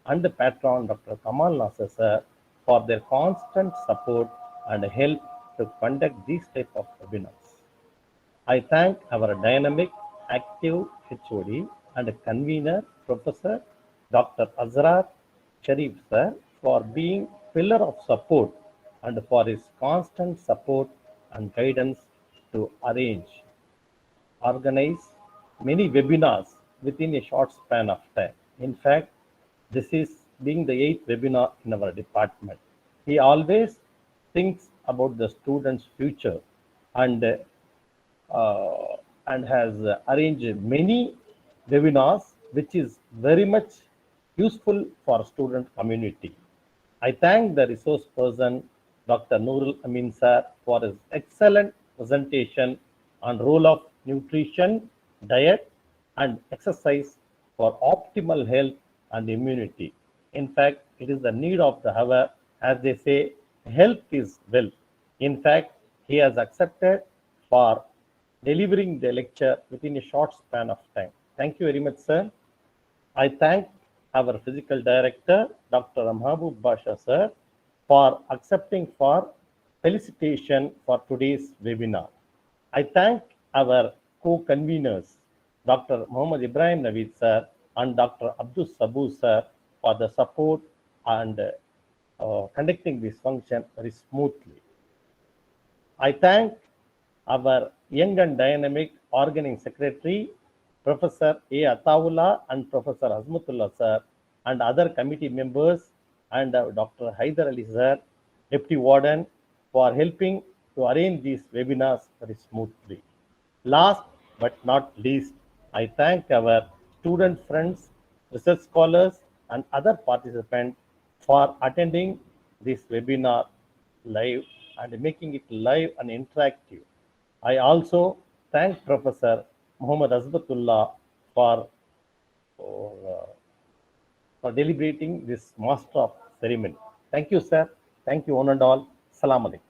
and the Patron, Dr. Kamal Nasser sir, for their constant support and help to conduct these type of webinars. I thank our dynamic, active HOD and convener, Professor Dr. Azrar Sharif sir, for being pillar of support and for his constant support and guidance to organize many webinars within a short span of time. In fact, this is being the 8th webinar in our department. He always thinks about the students' future and has arranged many webinars which is very much useful for student community. I thank the resource person, Dr. Noorul Amin sir, for his excellent presentation on role of nutrition, diet, and exercise for optimal health and immunity. In fact, it is the need of the hour, as they say, health is wealth. In fact, he has accepted for delivering the lecture within a short span of time. Thank you very much, sir. I thank our physical director, Dr. Mahbub Basha, sir, for accepting for felicitation for today's webinar. I thank our co-conveners, Dr. Muhammad Ibrahim Naveed, sir, and Dr. Abdul Sabu, sir, for the support and conducting this function very smoothly. I thank our young and dynamic organizing secretary, Professor A. Ataullah and Professor Azmatullah sir, and other committee members, and Dr. Haidar Ali sir, Deputy Warden, for helping to arrange these webinars very smoothly. Last but not least, I thank our student friends, research scholars, and other participants for attending this webinar live and making it live and interactive. I also thank Professor Muhammad Azbatullah for deliberating this master of ceremony. Thank you, sir. Thank you, one and all. Salam alaikum.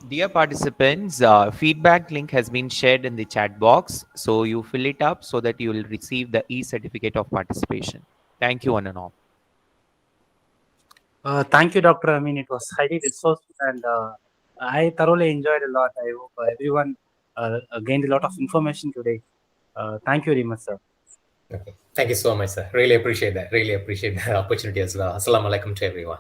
Dear participants, feedback link has been shared in the chat box. So you fill it up so that you will receive the e-certificate of participation. Thank you, one and all. Thank you, Dr. Amin. It was highly resourceful and I thoroughly enjoyed a lot. I hope everyone gained a lot of information today. Thank you very much, sir. Okay. Thank you so much, sir. Really appreciate that. Really appreciate the opportunity as well. Assalamu alaikum to everyone.